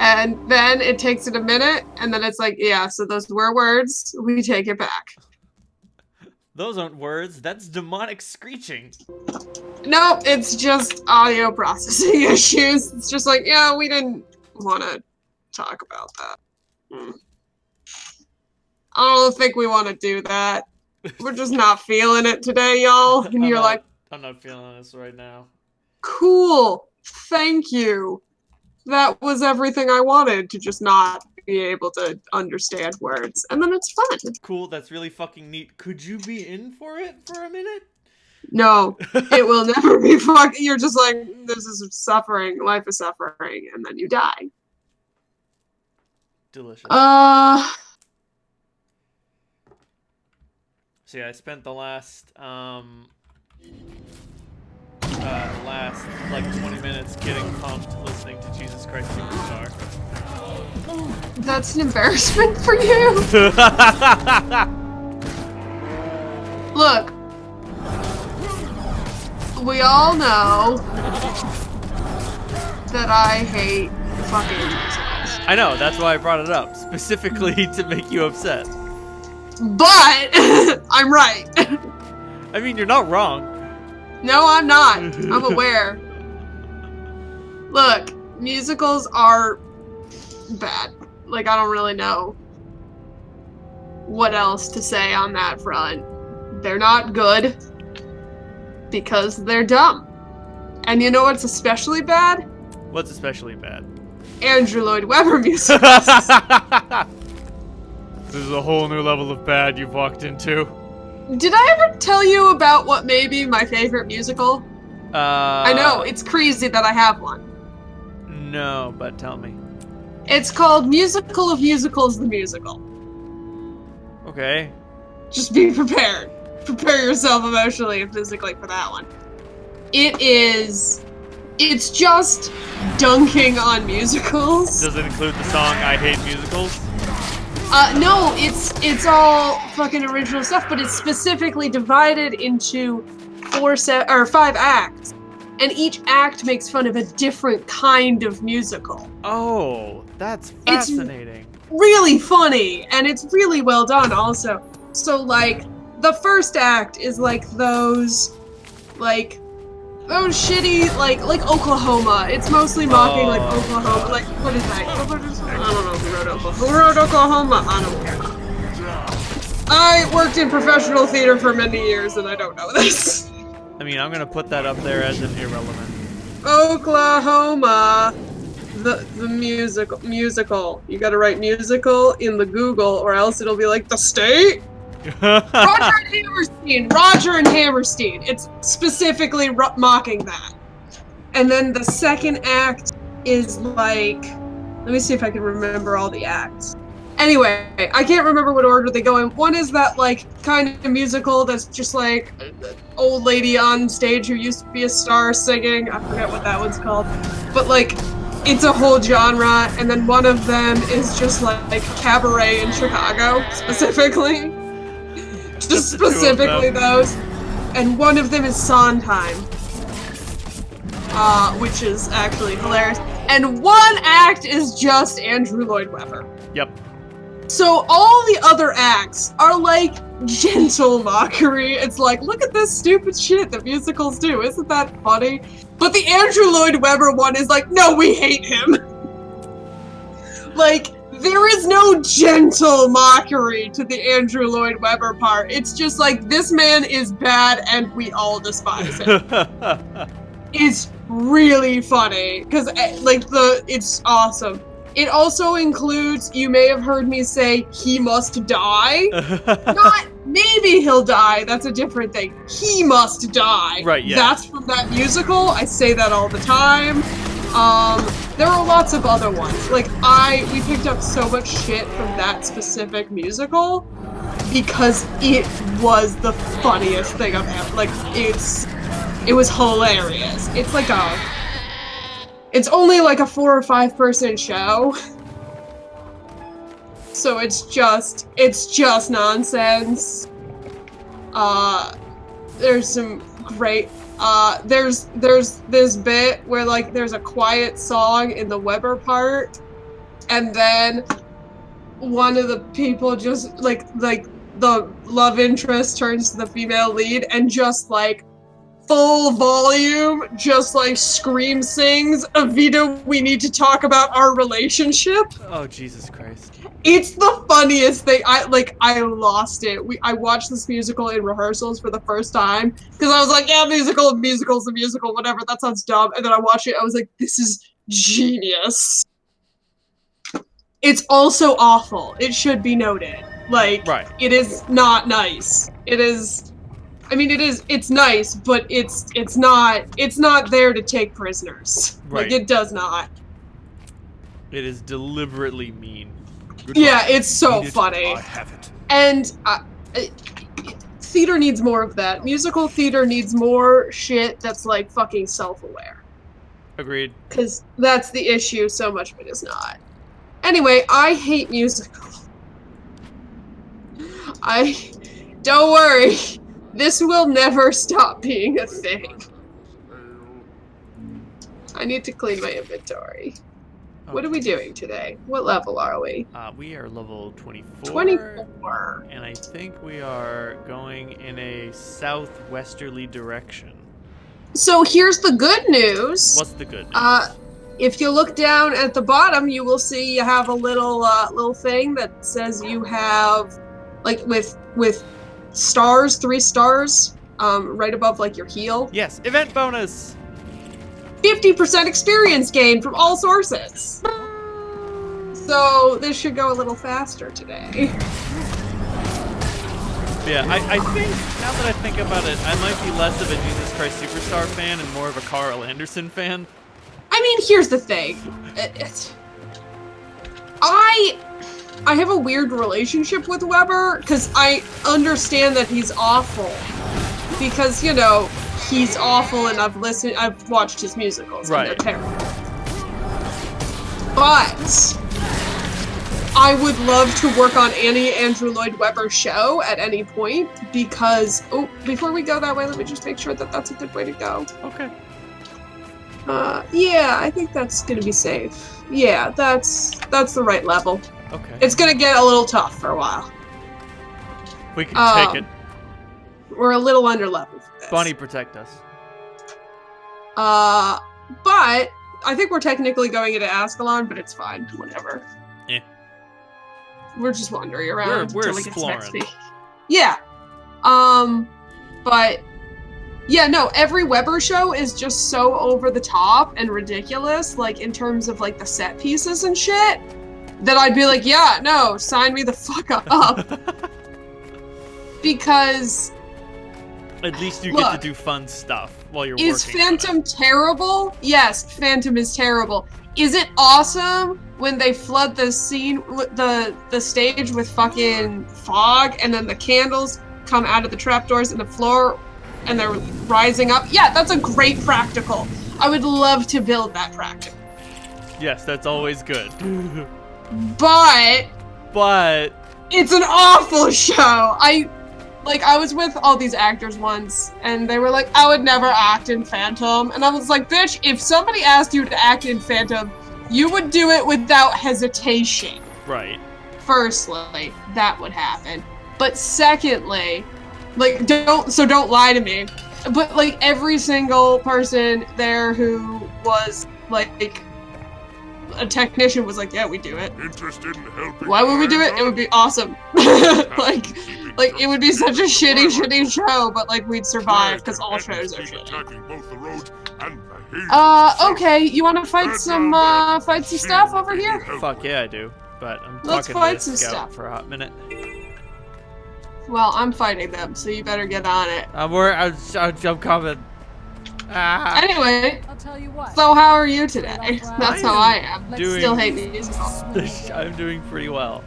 And then it takes it a minute, and then it's like, yeah, so those were words. We take it back. Those aren't words. That's demonic screeching. No, it's just audio processing issues. It's just like, yeah, we didn't want to talk about that. I don't think we want to do that. We're just not feeling it today, y'all. And you're like, I'm not feeling this right now. cool. Thank you. That was everything I wanted, to just not be able to understand words. And then it's fun. Cool, that's really fucking neat. Could you be in for it for a minute? No, it will never be fucking. You're just like, this is suffering. Life is suffering. And then you die. Delicious. So yeah, I spent the last like 20 minutes getting pumped listening to Jesus Christ Superstar. That's an embarrassment for you. Look, we all know that I hate fucking musicals. I know, that's why I brought it up, specifically to make you upset. But I'm right. I mean, you're not wrong. No, I'm not. I'm aware. Look, musicals are bad. Like, I don't really know what else to say on that front. They're not good because they're dumb. And you know what's especially bad? What's especially bad? Andrew Lloyd Webber musicals. This is a whole new level of bad you've walked into. Did I ever tell you about what may be my favorite musical? I know, it's crazy that I have one. No, but tell me. It's called Musical of Musicals, the Musical. Okay. Just be prepared. Prepare yourself emotionally and physically for that one. It's just dunking on musicals. Does it include the song I Hate Musicals? No, it's all fucking original stuff, but it's specifically divided into 5 acts. And each act makes fun of a different kind of musical. Oh, that's fascinating. It's really funny, and it's really well done also. So, like, the first act is like those shitty, like Oklahoma. It's mostly mocking, like, Oklahoma. Like, what is that? I don't know who wrote Oklahoma. Who wrote Oklahoma? I don't care. I worked in professional theater for many years, and I don't know this. I mean, I'm gonna put that up there as an irrelevant. Oklahoma, the musical. You gotta write musical in the Google, or else it'll be like the state. Roger and Hammerstein. It's specifically mocking that. And then the second act is like, let me see if I can remember all the acts. Anyway, I can't remember what order they go in. One is that, like, kind of musical that's just like an old lady on stage who used to be a star singing. I forget what that one's called. But, like, it's a whole genre. And then one of them is just like cabaret in Chicago, specifically. Just specifically those. And one of them is Sondheim. Which is actually hilarious. And one act is just Andrew Lloyd Webber. Yep. So all the other acts are like gentle mockery. It's like, look at this stupid shit that musicals do. Isn't that funny? But the Andrew Lloyd Webber one is like, no, we hate him. Like, there is no gentle mockery to the Andrew Lloyd Webber part. It's just like, this man is bad and we all despise him. It's really funny because, like, it's awesome. It also includes, you may have heard me say, he must die. Not maybe he'll die, that's a different thing. He must die. Right, yeah. That's from that musical. I say that all the time. There are lots of other ones. Like, we picked up so much shit from that specific musical because it was the funniest thing I've ever, like, it was hilarious. It's only like a 4 or 5 person show. So it's just nonsense. There's some great, there's this bit where, like, there's a quiet song in the Weber part, and then one of the people just like the love interest turns to the female lead and just like full volume, just like scream sings, Avita, we need to talk about our relationship. Oh, Jesus Christ. It's the funniest thing. I lost it. I watched this musical in rehearsals for the first time because I was like, yeah, musical's a musical, whatever. That sounds dumb. And then I watched it. I was like, this is genius. It's also awful. It should be noted. Like, right. It is not nice. It is. I mean, it's nice, but it's not there to take prisoners. Right. Like, it does not. It is deliberately mean. Yeah, it's so funny. I have it. And theater needs more of that. Musical theater needs more shit that's like fucking self-aware. Agreed. Because that's the issue, so much of it is not. Anyway, I hate musicals. Don't worry. This will never stop being a thing. I need to clean my inventory. Okay. What are we doing today? What level are we? We are level 24. 24. And I think we are going in a southwesterly direction. So here's the good news. What's the good news? If you look down at the bottom, you will see you have a little thing that says you have, like, with stars, 3 stars, right above like your heal. Yes, event bonus. 50% experience gain from all sources. So this should go a little faster today. Yeah, I think, now that I think about it, I might be less of a Jesus Christ Superstar fan and more of a Carl Anderson fan. I mean, here's the thing. I have a weird relationship with Weber because I understand that he's awful. Because, you know, he's awful and I've watched his musicals and they're terrible. But I would love to work on any Andrew Lloyd Webber show at any point because, oh, before we go that way, let me just make sure that that's a good way to go. Okay. Yeah, I think that's gonna be safe. Yeah, that's the right level. Okay. It's gonna get a little tough for a while. We can take it. We're a little under level for this. Bonnie, protect us. But I think we're technically going into Ascalon, but it's fine. Whatever. Yeah. We're just wandering around. We're until we get some exploring. XP. Yeah. But yeah, no, every Weber show is just so over the top and ridiculous, like in terms of like the set pieces and shit, that I'd be like, yeah, no, sign me the fuck up. Because at least you get to do fun stuff while you're working. Is Phantom terrible? Yes, Phantom is terrible. Is it awesome when they flood the scene, the stage with fucking fog, and then the candles come out of the trapdoors in the floor, and they're rising up? Yeah, that's a great practical. I would love to build that practical. Yes, that's always good. But it's an awful show. I was with all these actors once, and they were like, I would never act in Phantom. And I was like, bitch, if somebody asked you to act in Phantom, you would do it without hesitation. Right. Firstly, that would happen. But secondly, like, don't lie to me. But, like, every single person there who was, like, a technician was like, yeah, we do it. Interested in helping? Why would we do it? It would be awesome. like it would be such a shitty show, but like we'd survive because all shows are shitty. Okay, you want to fight some stuff over here? Fuck yeah, I do. But I'm Let's talking fight to some Scout stuff. for a hot minute. Well, I'm fighting them, so you better get on it. I'm coming. Ah. Anyway, I'll tell you what. so how are you today? That's how I am. Still hate musicals. I'm doing pretty well.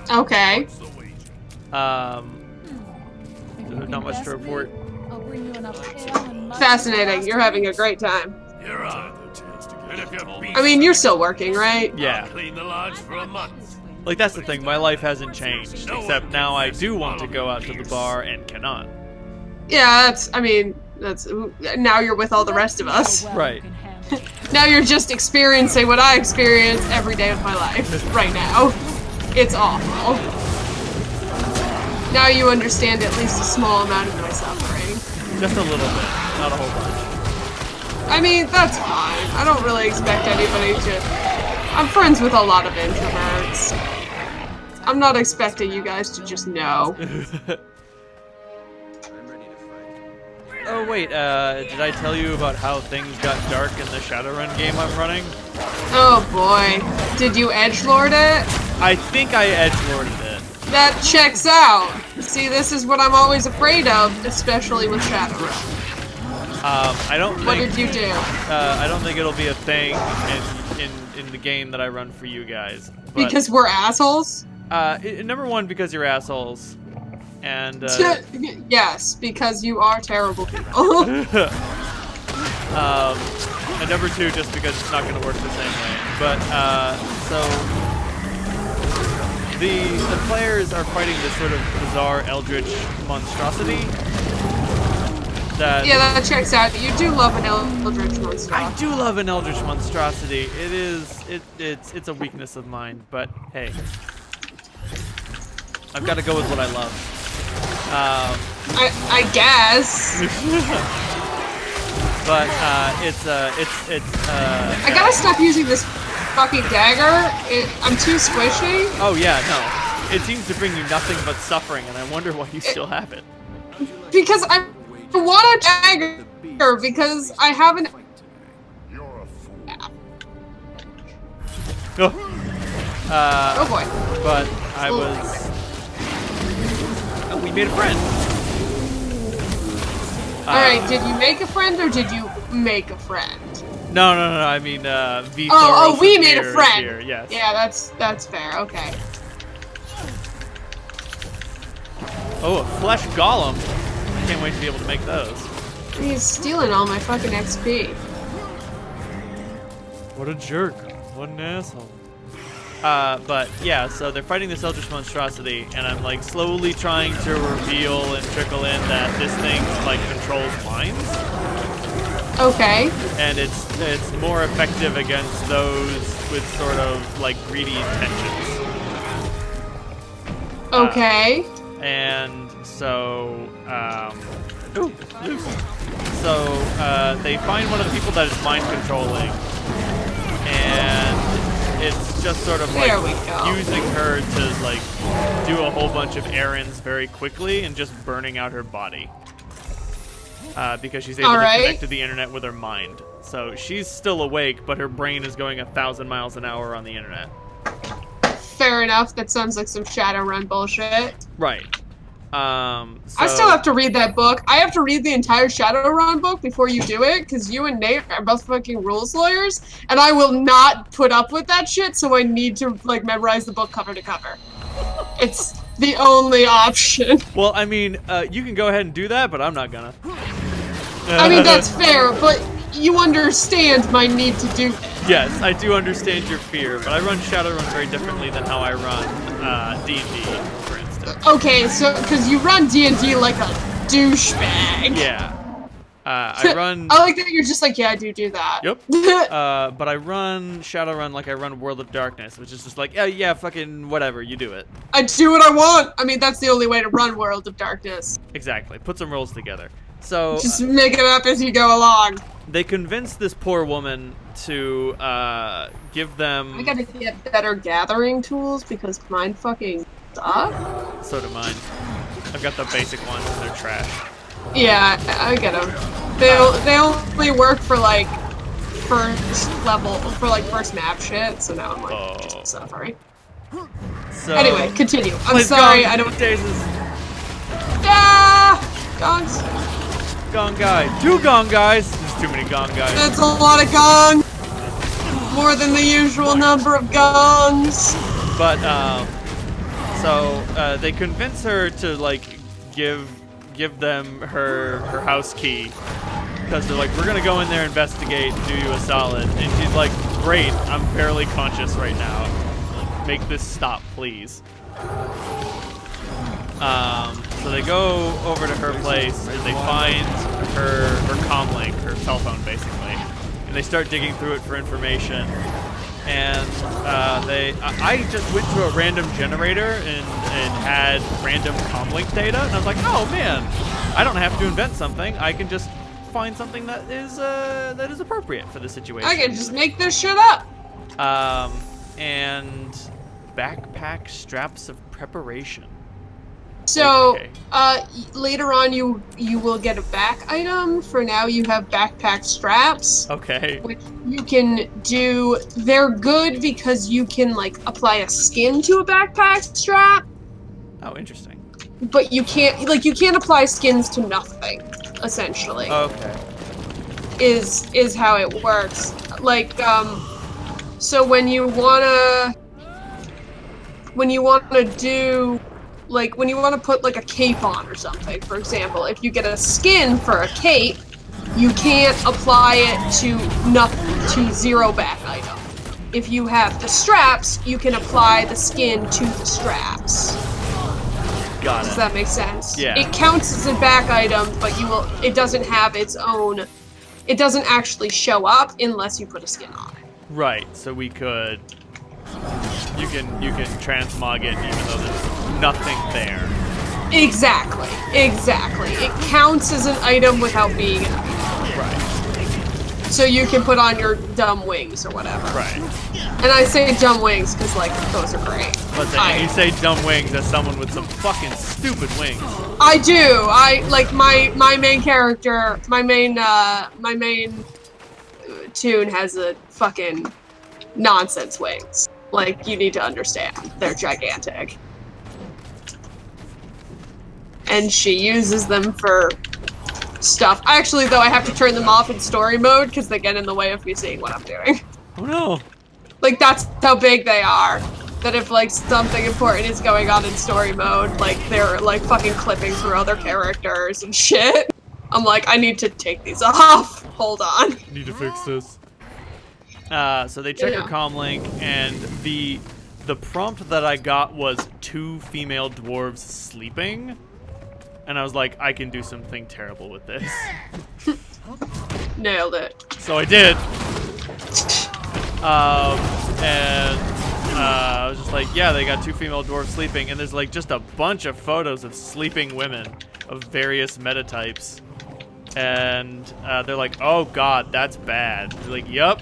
Okay. Not much to report. I'll bring you enough ale and mud. Fascinating. You're having a great time. You're on. I mean, you're still working, right? Yeah. Clean the lodge for a month. Like, that's the thing. My life hasn't changed, except now I do want to go out to the bar and cannot. Yeah, that's now you're with all the rest of us. Well, Right. you can handle Now you're just experiencing what I experience every day of my life right now. It's awful. Now you understand at least a small amount of my suffering. Just a little bit, not a whole bunch. I mean, that's fine. I don't really expect anybody to... I'm friends with a lot of introverts. I'm not expecting you guys to just know. Oh wait, did I tell you about how things got dark in the Shadowrun game I'm running? Oh boy. Did you edgelord it? I think I edgelorded it. That checks out. See, this is what I'm always afraid of, especially with Shadowrun. I don't think... What did you do? I don't think it'll be a thing in the game that I run for you guys. But, Because we're assholes? number one, because you're assholes. And, yes, because you are terrible people. and number two, just because it's not going to work the same way. But, so... The players are fighting this sort of bizarre eldritch monstrosity. Yeah, that checks out. You do love an eldritch monstrosity. I do love an eldritch monstrosity. It's a weakness of mine, but hey. I've got to go with what I love. I guess. But I gotta stop using this fucking dagger. I'm too squishy. Oh yeah, no. It seems to bring you nothing but suffering, and I wonder why you still have it. Because I want a dagger, because I haven't... Oh boy. But I was... we made a friend. Alright, did you make a friend, or did you make a friend? No, I mean, V. Oh, we made a friend. Here, yes. Yeah, that's fair. Okay. Oh, a flesh golem. I can't wait to be able to make those. He's stealing all my fucking XP. What a jerk. What an asshole. But yeah, so they're fighting this eldritch monstrosity, and I'm like slowly trying to reveal and trickle in that this thing like controls minds. Okay. And it's more effective against those with sort of like greedy intentions. Okay. And so, they find one of the people that is mind controlling, and it's just sort of like using her to like do a whole bunch of errands very quickly and just burning out her body. Because she's able to connect to the internet with her mind. So she's still awake, but her brain is going 1,000 miles an hour on the internet. Fair enough. That sounds like some Shadowrun bullshit. Right. I still have to read that book. I have to read the entire Shadowrun book before you do it, because you and Nate are both fucking rules lawyers, and I will not put up with that shit, so I need to, like, memorize the book cover to cover. It's the only option. Well, I mean, you can go ahead and do that, but I'm not gonna. I mean, that's fair, but you understand my need to do that. Yes, I do understand your fear, but I run Shadowrun very differently than how I run D&D, for instance. Okay, so, because you run D&D like a douchebag. Yeah. I run... I like that you're just like, yeah, I do that. Yep. But I run Shadowrun like I run World of Darkness, which is just like, yeah, fucking whatever, you do it. I do what I want. I mean, that's the only way to run World of Darkness. Exactly. Put some rules together. So just make it up as you go along. They convince this poor woman to give them... I gotta get better gathering tools because mine fucking suck. So do mine. I've got the basic ones and they're trash. Yeah, I get them. They only work for like first level, for like first map shit, so now I'm like suffering. So, anyway, continue. I'm sorry, I don't... Daisies. Ah! Gongs. Gong guy. 2 gong guys. There's too many gong guys. That's a lot of gongs. More than the usual number of gongs. But, so, they convince her to, like, give them her house key. Because they're like, we're gonna go in there, investigate, and do you a solid. And she's like, great, I'm barely conscious right now. Make this stop, please. So they go over to her place and they find her comm link, her cell phone basically. and they start digging through it for information. And I just went to a random generator and had random comlink data, and I was like, oh man, I don't have to invent something. I can just find something that is appropriate for the situation. I can just make this shit up. And backpack straps of preparation. So, Okay. Later on you will get a back item. For now you have backpack straps. Okay. Which you can do. They're good because you can, like, apply a skin to a backpack strap. Oh, interesting. But you can't apply skins to nothing, essentially. Okay. Is how it works. Like, so when you wanna do, like, when you want to put, like, a cape on or something, for example, if you get a skin for a cape, you can't apply it to zero back item. If you have the straps, you can apply the skin to the straps. Got it. Does that make sense? Yeah. It counts as a back item, but it doesn't have its own, it doesn't actually show up unless you put a skin on it. Right. So we could. You can transmog it even though there's nothing there. Exactly. It counts as an item without being an item. Right. So you can put on your dumb wings or whatever. Right. And I say dumb wings because, like, those are great. Listen, you say dumb wings as someone with some fucking stupid wings. I do. I like my main character. My main tune has a fucking nonsense wings. Like, you need to understand, they're gigantic. And she uses them for stuff. Actually, though, I have to turn them off in story mode because they get in the way of me seeing what I'm doing. Oh no. Like, that's how big they are. That if, like, something important is going on in story mode, like, they're, like, fucking clipping through other characters and shit. I'm like, I need to take these off. Hold on. Need to fix this. So they check her comlink, and the prompt that I got was 2 female dwarves sleeping, and I was like, I can do something terrible with this. Nailed it. So I did. And I was just like, yeah, they got 2 female dwarves sleeping, and there's like just a bunch of photos of sleeping women of various metatypes. And they're like, oh god, that's bad. They're like, yup,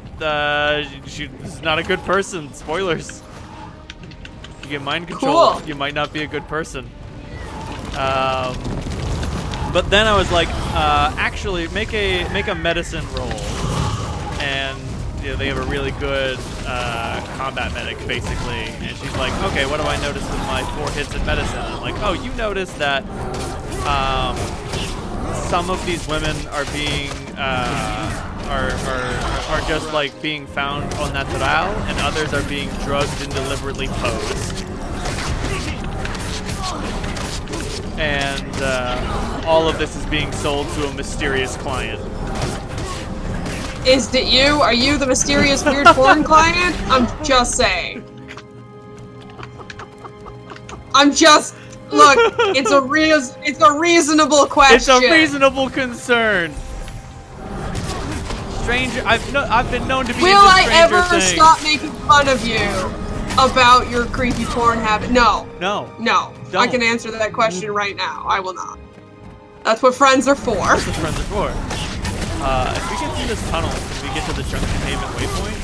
she's not a good person. Spoilers. You get mind control, cool. You might not be a good person. But then I was like, actually, make a medicine roll. And they have a really good combat medic, basically. And she's like, okay, what do I notice with my 4 hits in medicine? And I'm like, oh, you notice that some of these women are being are just like being found au natural, and others are being drugged and deliberately posed. And all of this is being sold to a mysterious client. Is it you? Are you the mysterious weird porn client? I'm just saying. Look, it's a reasonable question. It's a reasonable concern. Stranger, I've been known to be. Will I ever things. stop making fun of you about your creepy porn habit? No. No. No. Don't. I can answer that question right now. I will not. That's what friends are for. That's what friends are for. If we get through this tunnel, can we get to the chunk containment waypoint?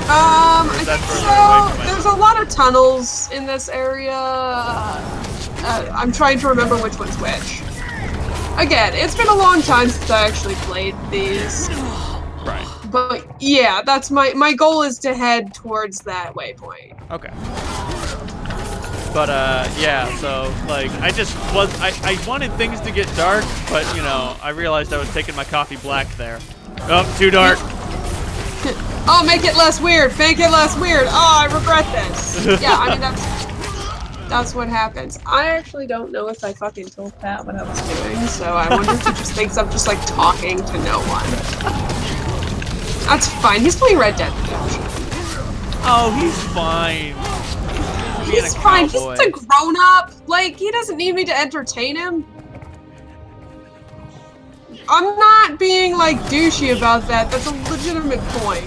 I think so. There's a lot of tunnels in this area. I'm trying to remember which one's which. Again, it's been a long time since I actually played these. Right. But yeah, that's my goal is to head towards that waypoint. Okay. But yeah, so like I wanted things to get dark, but you know, I realized I was taking my coffee black there. Oh, too dark. Oh, make it less weird. Make it less weird. Oh, I regret this. Yeah, I mean that's what happens. I actually don't know if I fucking told Pat what I was doing, so I wonder if he just thinks I'm just like talking to no one. That's fine. He's playing Red Dead Redemption. Oh, he's fine. He's fine. He's a grown-up. Like, he doesn't need me to entertain him. I'm not being like douchey about that. That's a legitimate point.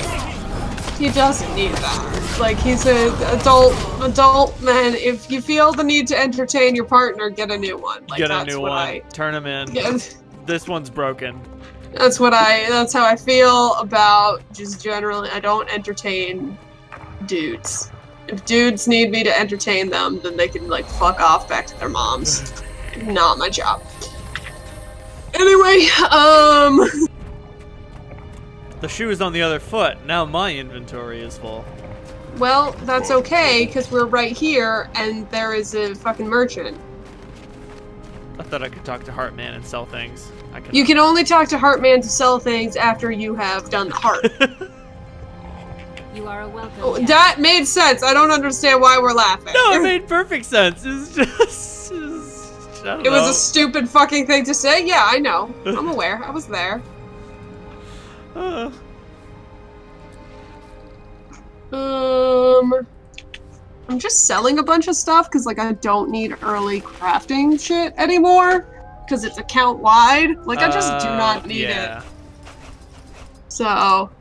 He doesn't need that. Like, he's an adult man. If you feel the need to entertain your partner, get a new one. Like, Get a new one. Turn him in. This one's broken. That's how I feel about just generally. I don't entertain dudes. If dudes need me to entertain them, then they can like fuck off back to their moms. Not my job. Anyway, The shoe is on the other foot. Now my inventory is full. Well, that's okay, because we're right here, and there is a fucking merchant. I thought I could talk to Heartman and sell things. I cannot. You can only talk to Heartman to sell things after you have done the heart. You are a welcome. Oh, that made sense. I don't understand why we're laughing. No, it made perfect sense. It's just... I don't It was know. a stupid fucking thing to say? Yeah, I know. I'm aware. I was there. I'm just selling a bunch of stuff because, like, I don't need early crafting shit anymore because it's account wide. Like, I just do not need it. So,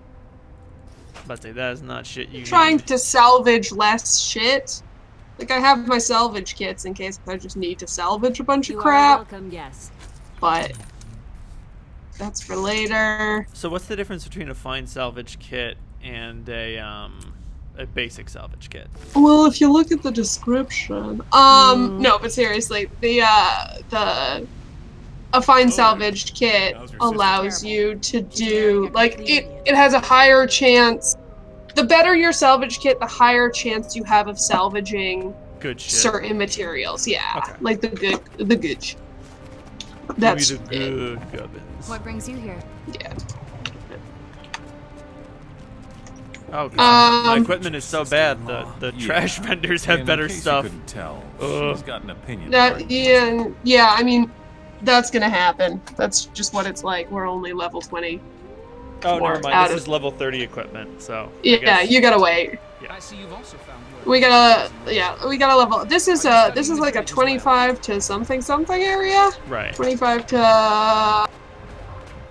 But say that is not shit you trying need. to salvage less shit. Like, I have my salvage kits in case I just need to salvage a bunch of crap. Welcome, yes. But that's for later. So what's the difference between a fine salvage kit and a basic salvage kit? Well, if you look at the description, no, but seriously, a fine salvaged kit allows you to do, like, it has a higher chance. The better your salvage kit, the higher chance you have of salvaging Good shit. certain materials. Yeah, Okay. like the good. That's Give me the good gubbins. What brings you here? Yeah. Oh god, my Um, equipment is so bad. The trash vendors have better stuff. Couldn't tell. Ugh. She's got an opinion. That yeah. I mean, that's gonna happen. That's just what it's like. We're only level 20. Oh, Or never mind. out This of- is level 30 equipment, so. I Yeah, guess- you gotta wait. I see you've also found We gotta level. This is like a 25 to something area. Right. 25 to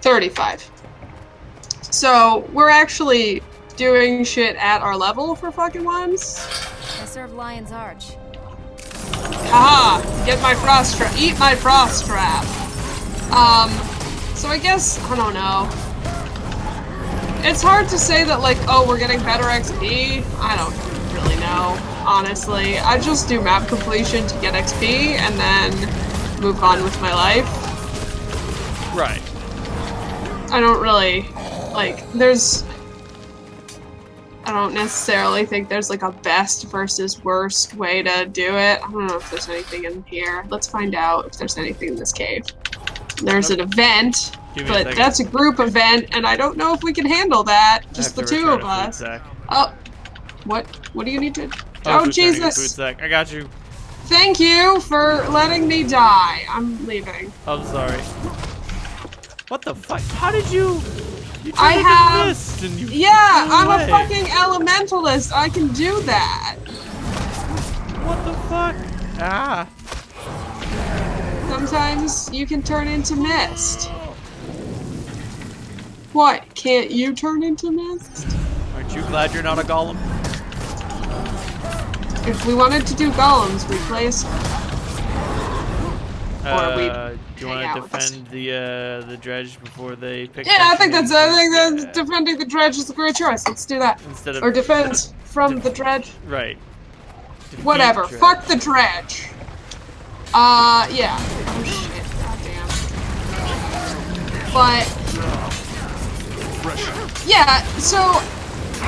35. So we're actually doing shit at our level for fucking once. I serve Lion's Arch. Haha! Get my frost trap. Eat my frost trap. So I guess I don't know. It's hard to say that, like, oh, we're getting better XP. I don't really know, honestly. I just do map completion to get XP and then move on with my life. Right. I don't really, like, I don't necessarily think there's, like, a best versus worst way to do it. I don't know if there's anything in here. Let's find out if there's anything in this cave. There's an event. Give me a But second. that's a group event, and I don't know if we can handle that. I Just have the to two return of a food us. sack. Oh, what do you need to? I was Oh, returning a food Jesus! sack. I got you. Thank you for letting me die. I'm leaving. I'm sorry. What the fuck? How did you? You I turned into have- mist and you Yeah, flew I'm a away. fucking elementalist. I can do that. What the fuck? Ah. Sometimes you can turn into mist. What? Can't you turn into mist? Aren't you glad you're not a golem? If we wanted to do golems, we'd place. Or we Do you hang want to out. defend the dredge before they pick? Yeah, I think section? that's Yeah. defending the dredge is a great choice. Let's do that. Instead of Or defend from the dredge. right. Defeat Whatever. dredge. Fuck the dredge. Yeah. Oh shit. Goddamn. But yeah, so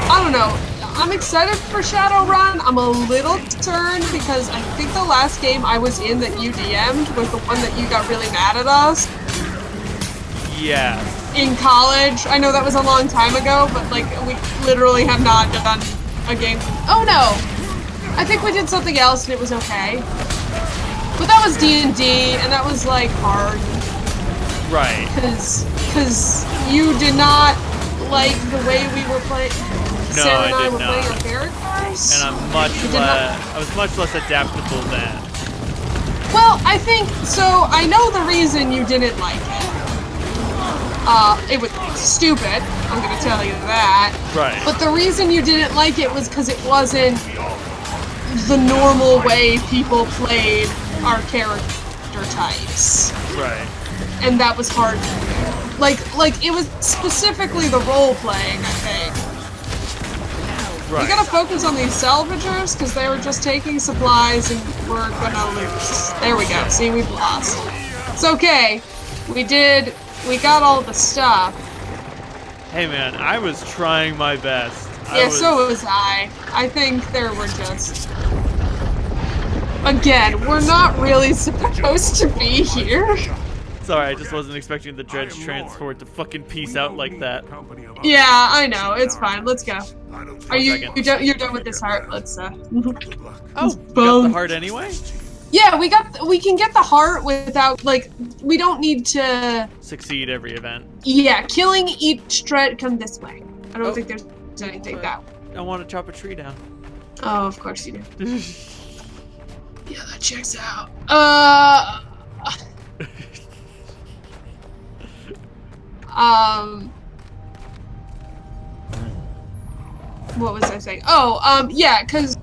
I don't know. I'm excited for Shadowrun. I'm a little concerned because I think the last game I was in that you DM'd was the one that you got really mad at us Yeah. in college. I know that was a long time ago, but like we literally have not done a game. Oh no! I think we did something else and it was okay. But that was D&D and that was like hard Right. because you did not like the way we were playing. No, Sarah I and I did were playing not. our characters. And I'm much You did not- less. I was much less adaptable then. Well, I think so. I know the reason you didn't like it. It was stupid, I'm gonna tell you that. Right. But the reason you didn't like it was because it wasn't the normal way people played our character types. Right. And that was hard to do. Like it was specifically the role playing, I think. Right. We gotta focus on these salvagers because they were just taking supplies and we're gonna lose. There we go. See, we've lost. It's okay. We got all the stuff. Hey man, I was trying my best. Yeah, so was I. I think there were just... Again, we're not really supposed to be here. Sorry, I just wasn't expecting the dredge transport to fucking peace out like that. Yeah, I know. It's fine. Let's go. Are you're done with this heart? Let's Oh, you got the heart anyway? Yeah, we can get the heart without, like, we don't need to succeed every event. Yeah, killing each dredge. Come this way. I don't think there's anything that way. I want to chop a tree down. Oh, of course you do. Yeah, that checks out. What was I saying? Oh, yeah, because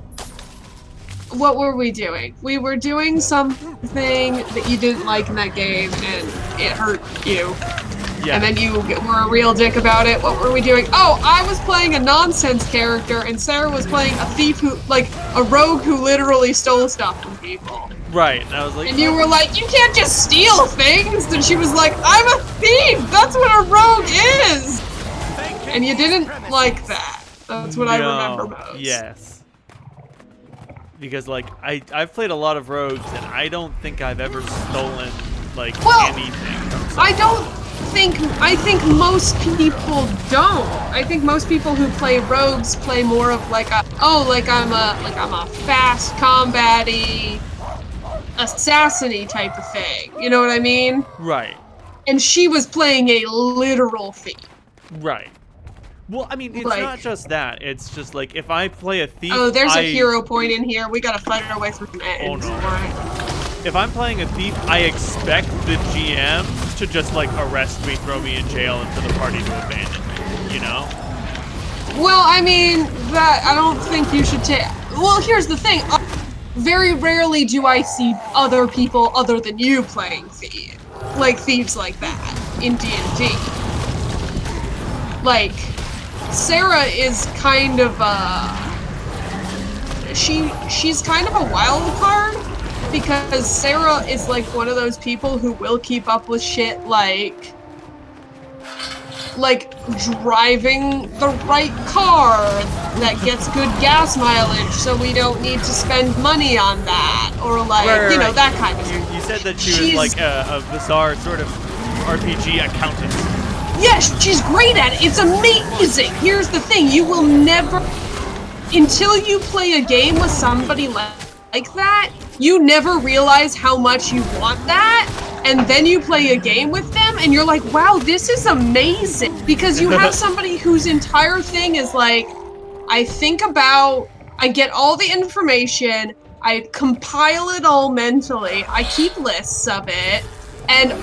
what were we doing? We were doing something that you didn't like in that game, and it hurt you. Yeah. And then you were a real dick about it. What were we doing? Oh, I was playing a nonsense character, and Sarah was playing a thief who, like, a rogue who literally stole stuff from people. Right, and I was like... And you were like, you can't just steal things! And she was like, I'm a thief! That's what a rogue is! And you didn't like that. That's what I remember most. Yes. Because, like, I've played a lot of rogues, and I don't think I've ever stolen, like, anything from someone. I think most people don't. I think most people who play rogues play more of like a, I'm a fast combat-y, assassin-y type of thing. You know what I mean? Right. And she was playing a literal thief. Right. Well, I mean, it's not just that. It's just like if I play a thief. Oh, there's a hero point in here. We gotta fight our way through the end. Oh no. If I'm playing a thief, I expect the GM to just like arrest me, throw me in jail, and for the party to abandon me. You know? Well, I mean, that I don't think you should take. Well, here's the thing. Very rarely do I see other people other than you playing thieves like that in D&D. Like, Sarah is kind of she's kind of a wild card because Sarah is like one of those people who will keep up with shit like driving the right car that gets good gas mileage so we don't need to spend money on that, or like, you know, that kind of stuff. You said that she was like a bizarre sort of RPG accountant. Yes, she's great at it. It's amazing. Here's the thing. You will never, until you play a game with somebody like that, you never realize how much you want that. And then you play a game with them and you're like, wow, this is amazing. Because you have somebody whose entire thing is like, I get all the information, I compile it all mentally, I keep lists of it, and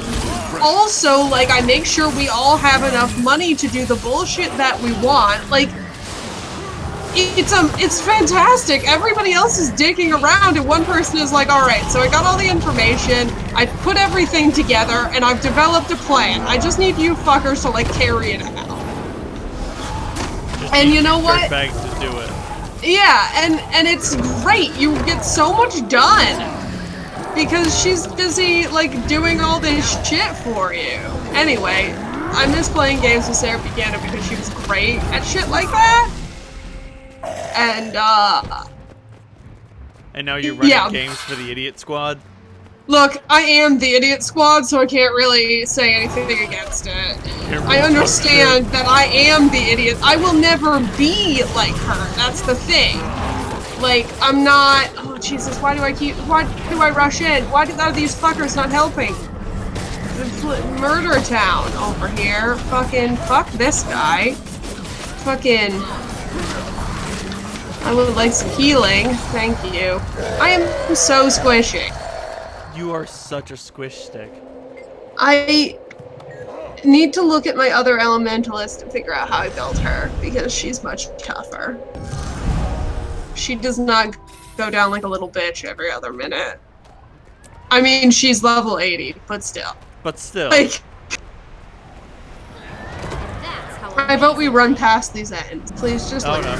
also, like, I make sure we all have enough money to do the bullshit that we want. Like, it's fantastic. Everybody else is dicking around, and one person is like, alright, so I got all the information, I put everything together, and I've developed a plan. I just need you fuckers to, like, carry it out. Just and you know what? Bags to do it. Yeah, and it's great. You get so much done. Because she's busy, like, doing all this shit for you. Anyway, I miss playing games with Sarah Buchanan because she was great at shit like that. And now you're running games for the Idiot Squad? Look, I am the Idiot Squad, so I can't really say anything against it. I understand that I am the idiot. I will never be like her. That's the thing. Like, I'm not... Oh, Jesus, why do I rush in? Why are these fuckers not helping? Murder town over here. Fucking fuck this guy. Fucking... I would like some healing. Thank you. I am so squishy. You are such a squish stick. need to look at my other elementalist and figure out how I build her, because she's much tougher. She does not go down like a little bitch every other minute. I mean, she's level 80, but still. But still. Like, I vote we run past these ends. Please just Oh like, no.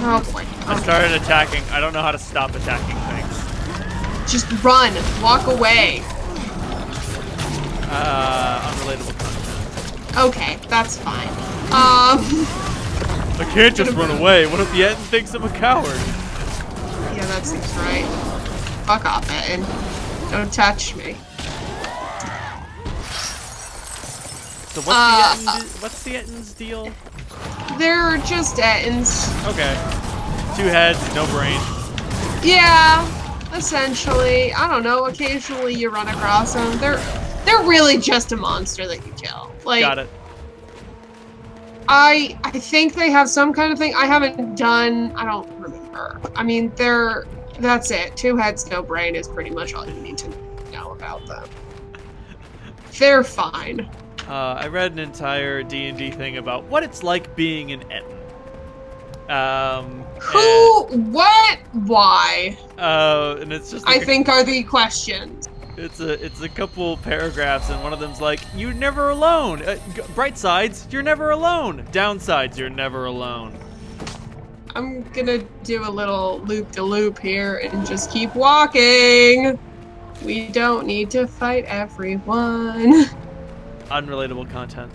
oh boy. I started attacking. I don't know how to stop attacking things. Just run. Walk away. Unrelatable content. Okay, that's fine. I can't just run away. What if the Etten thinks I'm a coward? Yeah, that seems right. Fuck off, Etten. Don't touch me. So what's the Etten's deal? They're just Ettins. Okay. 2 heads, no brain. Yeah, essentially. I don't know. Occasionally you run across them. They're really just a monster that you kill. Like, Got it. I think they have some kind of thing. I haven't done. I don't remember. I mean, that's it. 2 heads, no brain is pretty much all you need to know about them. They're fine. I read an entire D&D thing about what it's like being an Etten. Who? What? Why? And it's just. Like I think are the questions. It's a couple paragraphs, and one of them's like, "You're never alone. Bright sides, you're never alone. Downsides, you're never alone." I'm gonna do a little loop-de-loop here and just keep walking. We don't need to fight everyone. Unrelatable content.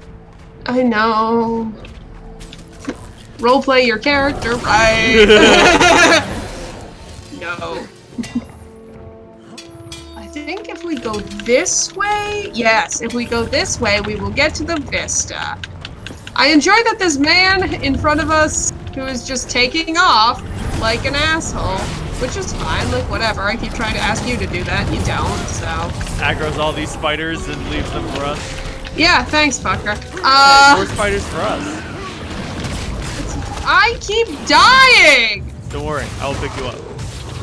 I know. Roleplay your character, right? No. I think if we go this way, yes, if we go this way, we will get to the vista. I enjoy that this man in front of us who is just taking off like an asshole, which is fine, like whatever. I keep trying to ask you to do that, and you don't, so. Aggro's all these spiders and leaves them for us. Yeah, thanks, fucker. Hey, more spiders for us. I keep dying! Don't worry, I will pick you up.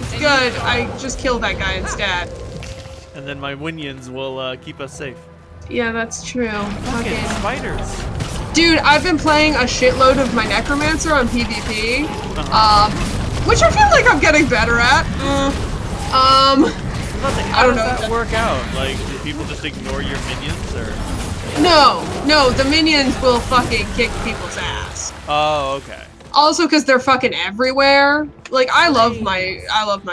It's good, I just killed that guy instead. And then my minions will keep us safe. Yeah, that's true. Fucking spiders. Dude, I've been playing a shitload of my Necromancer on PvP, which I feel like I'm getting better at. How I don't know. does that work out? Like, do people just ignore your minions, or? No, the minions will fucking kick people's ass. Oh, okay. Also, because they're fucking everywhere. Like, I love my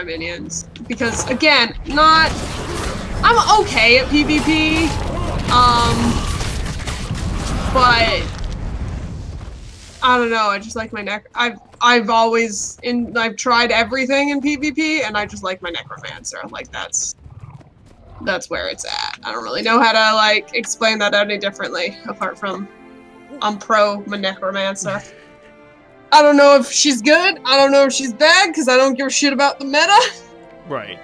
minions because, again, I'm okay at PvP, but I don't know. I just like my I've tried everything in PvP, and I just like my Necromancer. Like that's where it's at. I don't really know how to like explain that any differently, apart from I'm pro my Necromancer. I don't know if she's good. I don't know if she's bad because I don't give a shit about the meta. Right.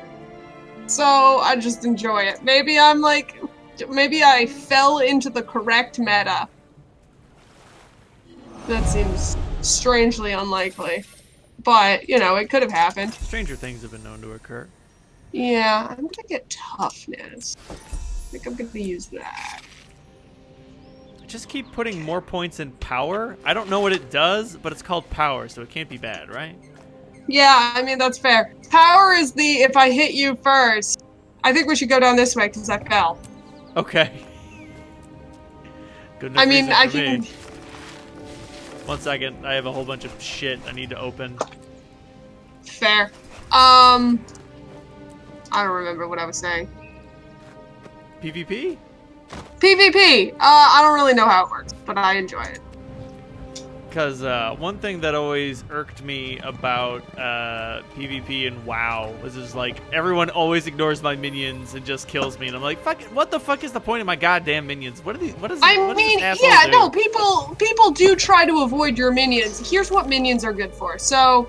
So I just enjoy it. Maybe I fell into the correct meta. That seems strangely unlikely. But, you know, it could have happened. Stranger things have been known to occur. Yeah, I'm gonna get toughness. I think I'm gonna use that. Just keep putting more points in power. I don't know what it does, but it's called power, so it can't be bad, right? Yeah, I mean, that's fair. Power is the if I hit you first. I think we should go down this way because I fell. Okay. Good enough I mean, reason I for can. me. 1 second, I have a whole bunch of shit I need to open. Fair. I don't remember what I was saying. PvP? PvP! I don't really know how it works, but I enjoy it. Because one thing that always irked me about PvP and WoW was just like, everyone always ignores my minions and just kills me. And I'm like, fuck it, what the fuck is the point of my goddamn minions? What is this asshole do? No, people do try to avoid your minions. Here's what minions are good for. So,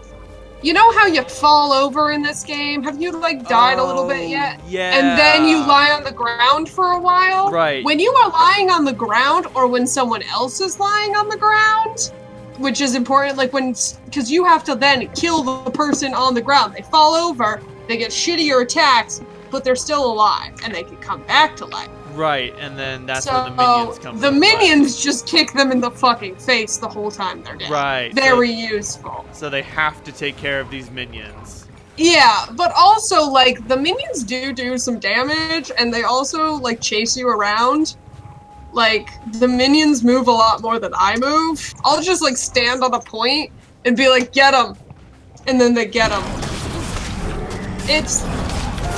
you know how you fall over in this game? Have you, like, died a little bit yet? Yeah. And then you lie on the ground for a while? Right. When you are lying on the ground, or when someone else is lying on the ground, which is important, like because you have to then kill the person on the ground. They fall over, they get shittier attacks, but they're still alive, and they can come back to life. Right, and then that's so where the minions come the into play. minions just kick them in the fucking face the whole time they're dead. Right. Very useful. So they have to take care of these minions. Yeah, but also, like, the minions do some damage, and they also, like, chase you around. Like, the minions move a lot more than I move. I'll just, like, stand on a point and be like, get them! And then they get them. It's...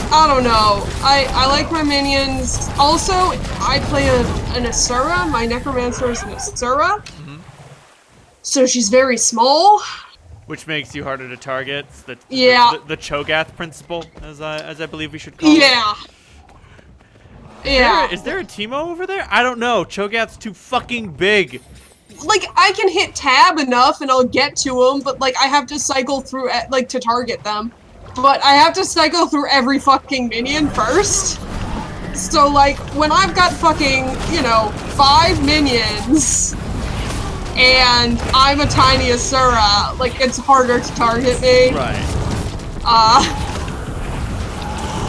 I don't know. I like my minions. Also, I play an Asura. My Necromancer is an Asura. Mm-hmm. So she's very small. Which makes you harder to target. It's the Cho'Gath principle, as I believe we should call it. Yeah. Is there a Teemo over there? I don't know. Cho'Gath's too fucking big. Like, I can hit tab enough and I'll get to them, but, like, I have to cycle through, like, to target them. But I have to cycle through every fucking minion first. So, like, when I've got fucking, you know, 5 minions, and I'm a tiny Asura, like, it's harder to target me. Right.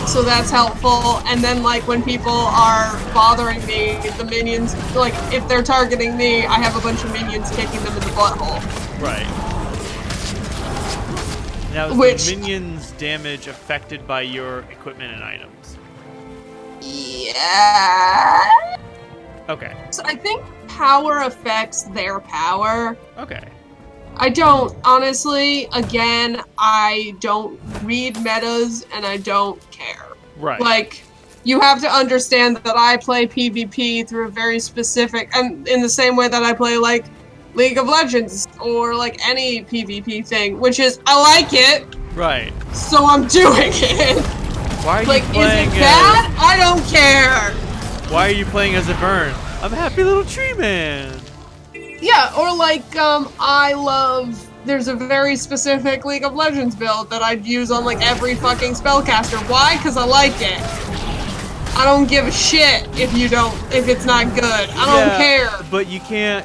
So that's helpful. And then, like, when people are bothering me, the minions, like, if they're targeting me, I have a bunch of minions kicking them in the butthole. Right. Now, is the minions' damage affected by your equipment and items? Yeah. Okay. So I think power affects their power. Okay. I don't, honestly, again, I don't read metas and I don't care. Right. Like, you have to understand that I play PvP through a very specific, and in the same way that I play, like, League of Legends or, like, any PvP thing, which is, I like it. Right. So I'm doing it. Why are you like, playing is it bad? I don't care. Why are you playing as a Vern? I'm a happy little tree man. Yeah, or like, I love... There's a very specific League of Legends build that I'd use on, like, every fucking spellcaster. Why? Because I like it. I don't give a shit if it's not good. I don't care. But you can't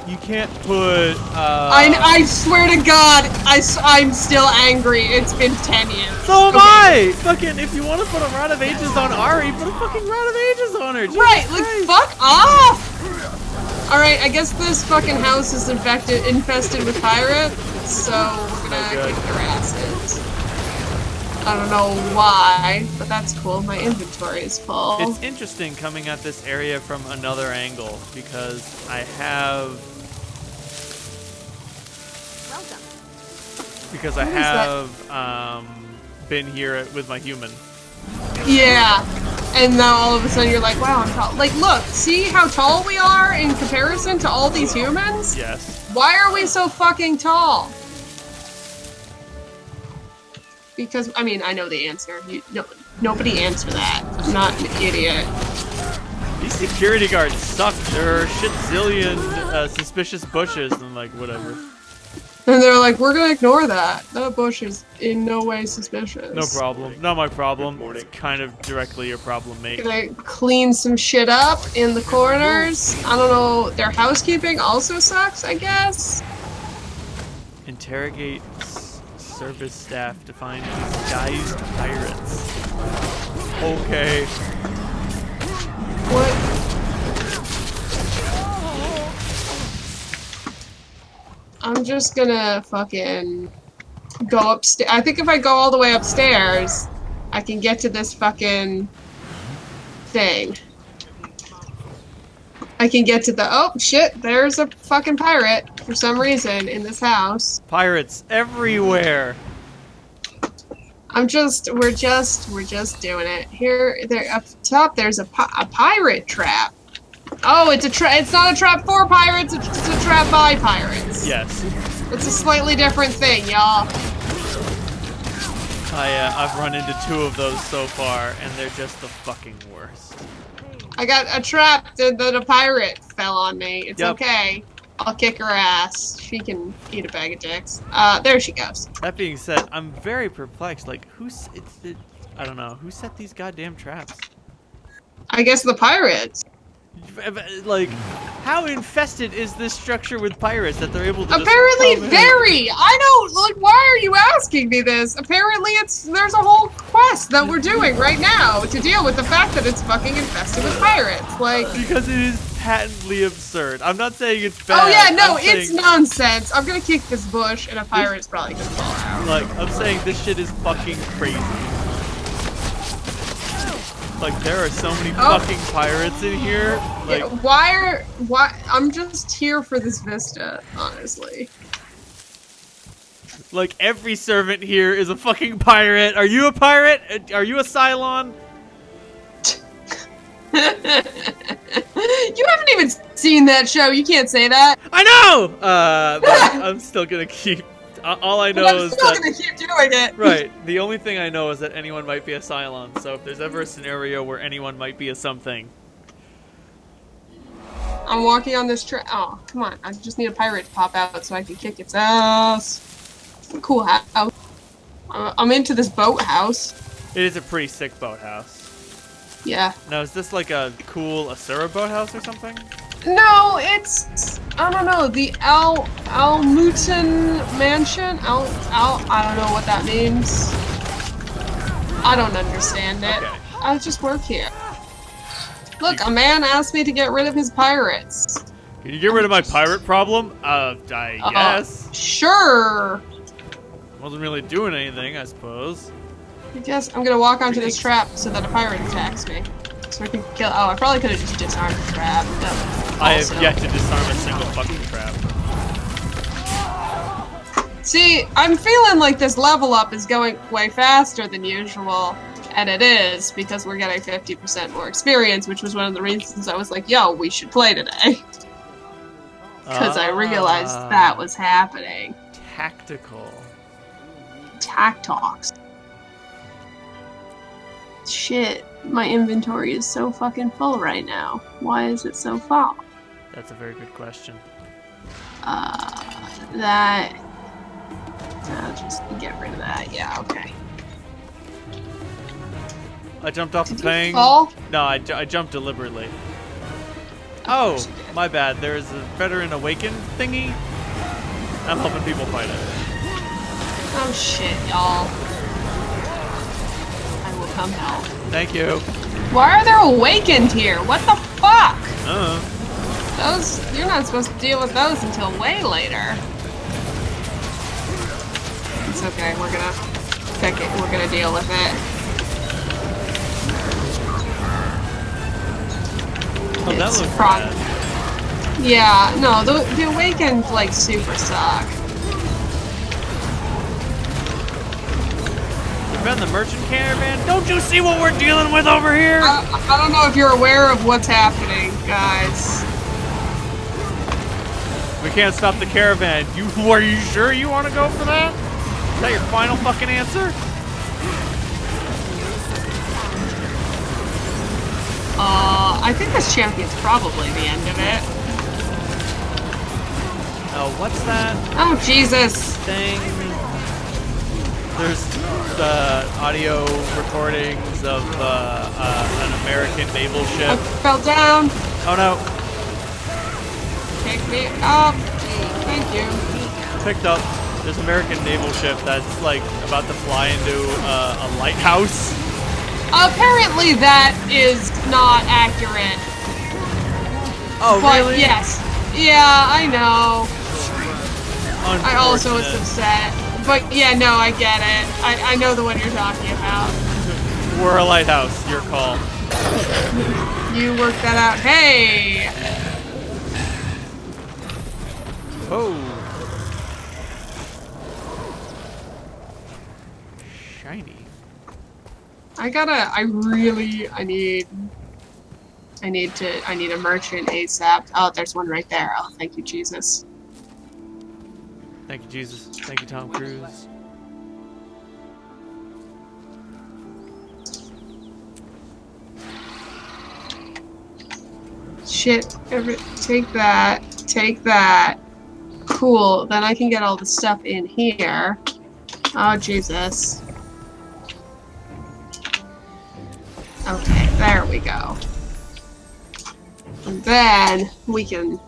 put, I swear to God, I'm still angry. It's been 10 years. So am I! Fucking, if you want to put a Rod of Ages on Ari, put a fucking Rod of Ages on her. Jesus right, Christ. like, fuck off! Alright, I guess this fucking house is infested with pirates, so we're gonna kick their asses. I don't know why, but that's cool. My inventory is full. It's interesting coming at this area from another angle because I have... Welcome. Because I have been here with my human. Yeah. And now all of a sudden you're like, wow, I'm tall. Like, look, see how tall we are in comparison to all these humans? Yes. Why are we so fucking tall? Because, I mean, I know the answer. Nobody answer that. I'm not an idiot. These security guards suck. There are shit zillion suspicious bushes and like whatever. And they're like, we're gonna ignore that. That bush is in no way suspicious. No problem. Not my problem. It's kind of directly your problem, mate. Gonna clean some shit up in the corners. I don't know. Their housekeeping also sucks, I guess. Interrogate service staff to find disguised pirates. Okay. What? I'm just gonna fucking go upstairs. I think if I go all the way upstairs, I can get to this fucking thing. I can get to the— oh shit, there's a fucking pirate for some reason in this house. Pirates everywhere. we're just doing it. Here, there up top, there's a pirate trap. Oh, it's not a trap for pirates, it's just a trap by pirates. Yes. It's a slightly different thing, y'all. I've run into 2 of those so far, and they're just the fucking worst. I got a trap that a pirate fell on me. It's Yep. okay. I'll kick her ass. She can eat a bag of dicks. There she goes. That being said, I'm very perplexed. Like, I don't know. Who set these goddamn traps? I guess the pirates. Like, how infested is this structure with pirates that they're able to Apparently just come in? very! I don't, like, why are you asking me this? Apparently there's a whole quest that we're doing right now to deal with the fact that it's fucking infested with pirates. Like... Because it is patently absurd. I'm not saying it's bad. Oh yeah, no, I'm it's saying, nonsense. I'm gonna kick this bush and a pirate's probably gonna fall out. like, I'm saying this shit is fucking crazy. Like, there are so many fucking pirates in here. Like, yeah, why? I'm just here for this vista, honestly. like, every servant here is a fucking pirate. Are you a pirate? Are you a Cylon? You haven't even seen that show. You can't say that. I know! But I'm still gonna keep... all I know is I'm that... still gonna keep doing it. Right. The only thing I know is that anyone might be a Cylon, so if there's ever a scenario where anyone might be a something... I'm walking on this track. Oh, come on. I just need a pirate to pop out so I can kick its ass. Cool house. I'm into this boathouse. It is a pretty sick boathouse. Yeah. Now, is this like a cool Asura boathouse or something? No, it's, I don't know, the Almutin Mansion? I don't know what that means. I don't understand it. Okay. I just work here. Look, a man asked me to get rid of his pirates. Can you get rid of my pirate problem? I guess. Sure. Wasn't really doing anything, I suppose. I guess I'm gonna walk onto this trap so that a pirate attacks me. So I can kill. Oh, I probably could have just disarmed the trap. I have yet to disarm a single fucking trap. See, I'm feeling like this level up is going way faster than usual. And it is, because we're getting 50% more experience, which was one of the reasons I was like, yo, we should play today. Because I realized that was happening. Tactical. Talks. Shit, my inventory is so fucking full right now. Why is it so full? That's a very good question. Just get rid of that. Yeah, okay. I jumped off the thing. Fall? No, I jumped deliberately. Oh, my bad. There's a Veteran Awakened thingy. I'm helping people fight it. Oh shit, y'all. I will come help. Thank you. Why are there awakened here? What the fuck? Those, you're not supposed to deal with those until way later. It's okay, we're gonna pick it, we're gonna deal with it. Oh, that looks bad. Yeah, no, the awakened, like, super suck. We've been the merchant caravan. Don't you see what we're dealing with over here? I don't know if you're aware of what's happening, guys. We can't stop the caravan. Are you sure you want to go for that? Is that your final fucking answer? I think this champion's probably the end of it. Oh, what's that? Oh, Jesus. Thing. There's audio recordings of an American naval ship. I fell down. Oh no. Pick me up. Thank you. Picked up. There's an American naval ship that's like about to fly into a lighthouse. Apparently that is not accurate. Oh, but really? Yes. Yeah, I know. I also was upset. But yeah, no, I get it. I know the one you're talking about. We're a lighthouse. Your call. You worked that out. Hey! Oh. Shiny. I need a merchant ASAP. Oh, there's one right there. Oh, thank you, Jesus. Thank you, Jesus. Thank you, Tom Cruise. Shit. Take that. Take that. Cool. Then I can get all the stuff in here. Oh, Jesus. Okay, there we go. And then we can...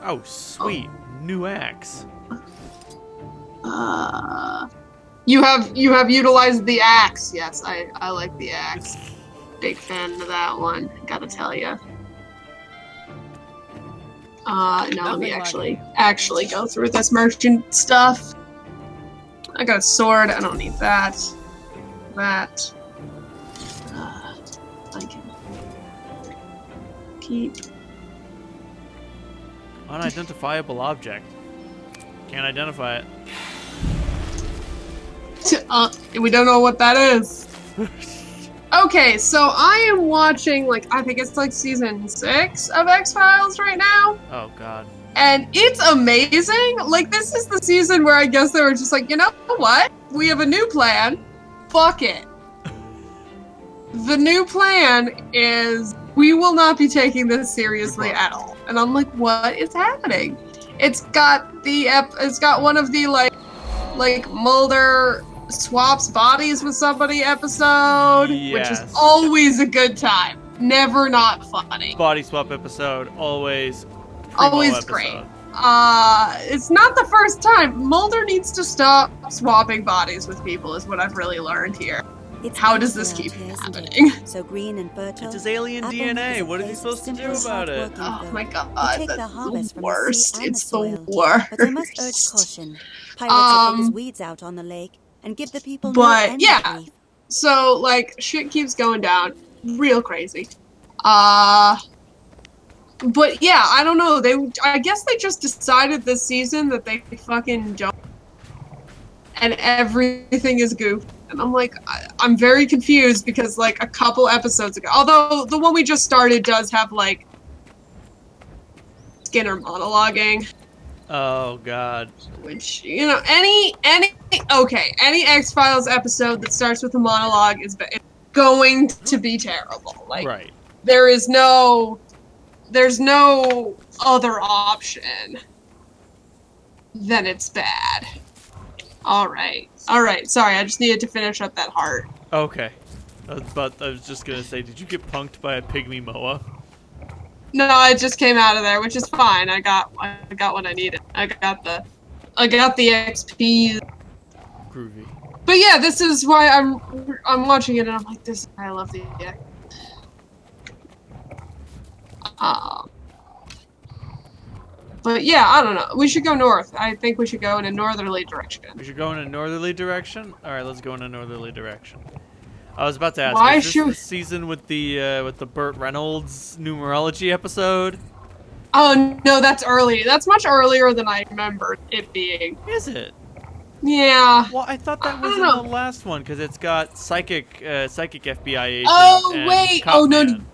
Oh, sweet. New axe. You have utilized the axe. Yes, I like the axe. Big fan of that one, gotta tell you. No, let me actually go through this merchant stuff. I got a sword, I don't need that. That. I can keep. Unidentifiable object. Can't identify it. We don't know what that is. Okay, so I am watching, like, I think it's like season 6 of X-Files right now. Oh, God. And it's amazing. Like, this is the season where I guess they were just like, you know what? We have a new plan. Fuck it. The new plan is we will not be taking this seriously at all. And I'm like, what is happening? It's got one of the like Mulder swaps bodies with somebody episode, which is always a good time. Never not funny. Body swap episode, always great. It's not the first time. Mulder needs to stop swapping bodies with people is what I've really learned here. How does this keep happening? So green and fertile. It's his alien DNA. What is he supposed to do about it? Oh my god, Take that's the harvest the from the sea worst. and It's the soil. the worst. But I must urge caution. Pirates will take his weeds out on the lake and give the people no But end yeah, relief. so like shit keeps going down, real crazy. But yeah, I don't know. I guess they just decided this season that they fucking don't, and everything is goofy. And I'm like, I'm very confused because like a couple episodes ago, although the one we just started does have like Skinner monologuing. Oh, God. Which, you know, any X-Files episode that starts with a monologue is going to be terrible. Like, Right. there's no other option than it's bad. All right. Sorry, I just needed to finish up that heart. Okay. I was just gonna say, did you get punked by a pygmy moa? No, it just came out of there, which is fine. I got what I needed. I got the XP. Groovy. But yeah, this is why I'm watching it, and I'm like, I love the X. But yeah, I don't know. We should go north. I think we should go in a northerly direction. We should go in a northerly direction? Alright, let's go in a northerly direction. I was about to ask, Why is this should the season with the Burt Reynolds numerology episode? Oh no, that's early. That's much earlier than I remembered it being. Is it? Yeah. Well, I thought that was in the last one, because it's got psychic FBI agent. Oh and wait. Cop Oh no. Man.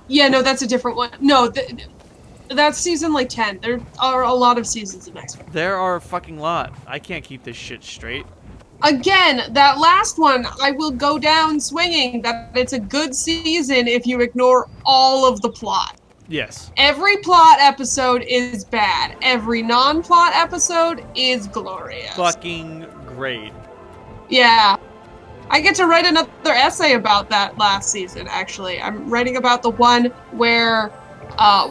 Yeah, no, that's a different one. No, that's season like 10. There are a lot of seasons of X-Men. There are a fucking lot. I can't keep this shit straight. Again, that last one, I will go down swinging that it's a good season if you ignore all of the plot. Yes. Every plot episode is bad. Every non-plot episode is glorious. Fucking great. Yeah. I get to write another essay about that last season, actually. I'm writing about the one where,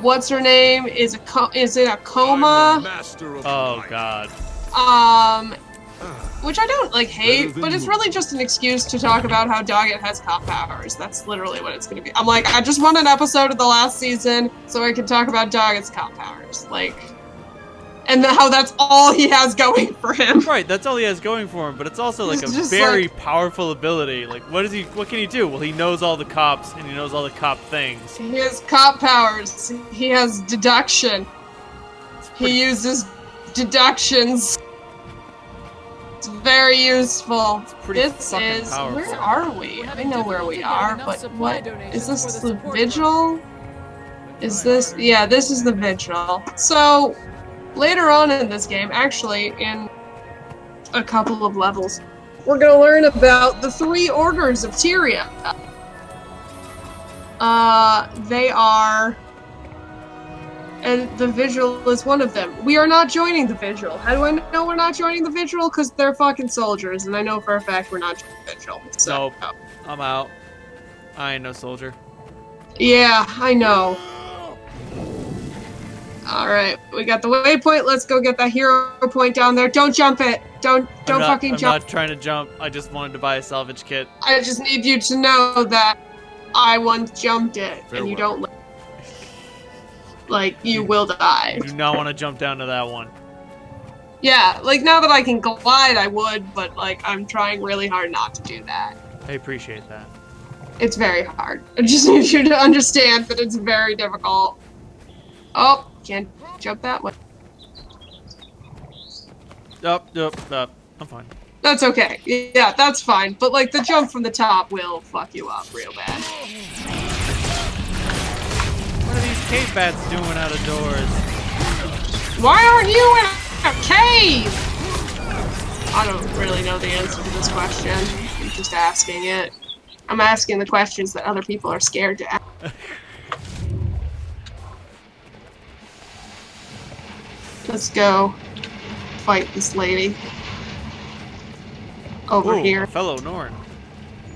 what's her name is in a coma. Oh, God. Which I don't, like, hate, but it's really just an excuse to talk about how Doggett has cop powers. That's literally what it's gonna be. I'm like, I just want an episode of the last season so I can talk about Doggett's cop powers. Like, and how that's all he has going for him. Right, that's all he has going for him, but it's also like a It's just very powerful ability. Like, what can he do? Well, he knows all the cops, and he knows all the cop things. He has cop powers. He has deduction. He uses deductions. It's very useful. This is powerful. Where are we? I know where we are, but what is this? The vigil? Is this? Yeah, this is the vigil. So later on in this game, actually, in a couple of levels, we're gonna learn about the 3 orders of Tyria. They are. And the Vigil is one of them. We are not joining the Vigil. How do I know we're not joining the Vigil? Because they're fucking soldiers, and I know for a fact we're not joining the Vigil. So. Nope. I'm out. I ain't no soldier. Yeah, I know. Alright, we got the waypoint. Let's go get that hero point down there. Don't jump it. Don't fucking I'm jump. not trying to jump. I just wanted to buy a salvage kit. I just need you to know that I once jumped it, and you Farewell. don't like, you will die. Do not want to jump down to that one. Yeah, like, now that I can glide, I would, but, like, I'm trying really hard not to do that. I appreciate that. It's very hard. I just need you to understand that it's very difficult. Oh, can't jump that way. Up. I'm fine. That's okay. Yeah, that's fine. But, like, the jump from the top will fuck you up real bad. What are these cave bats doing out of doors? Why aren't you in a cave? I don't really know the answer to this question. I'm just asking it. I'm asking the questions that other people are scared to ask. Let's go fight this lady. Over Ooh, here. a fellow Norn.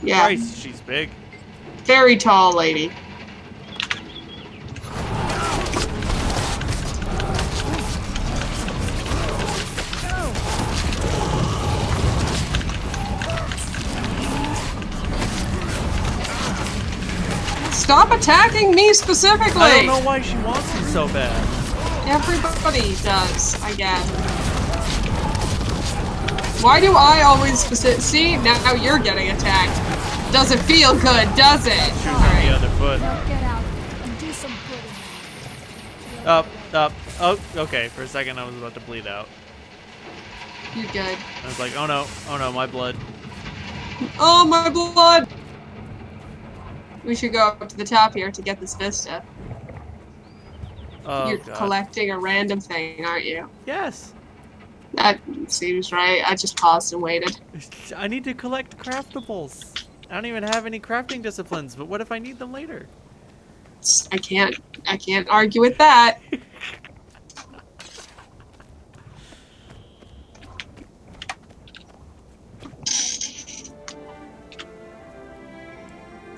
Yeah. Christ, she's big. Very tall lady. Stop attacking me specifically! I don't know why she wants him so bad. Everybody does, I guess. Why do I always see? Now you're getting attacked. Doesn't feel good, does it? She was on the other foot. Now get out and do some good. Up. Oh, okay. For a second, I was about to bleed out. You're good. I was like, oh no, my blood. Oh, my blood! We should go up to the top here to get this vista. Oh, You're God. collecting a random thing, aren't you? Yes. That seems right. I just paused and waited. I need to collect craftables. I don't even have any crafting disciplines, but what if I need them later? I can't argue with that.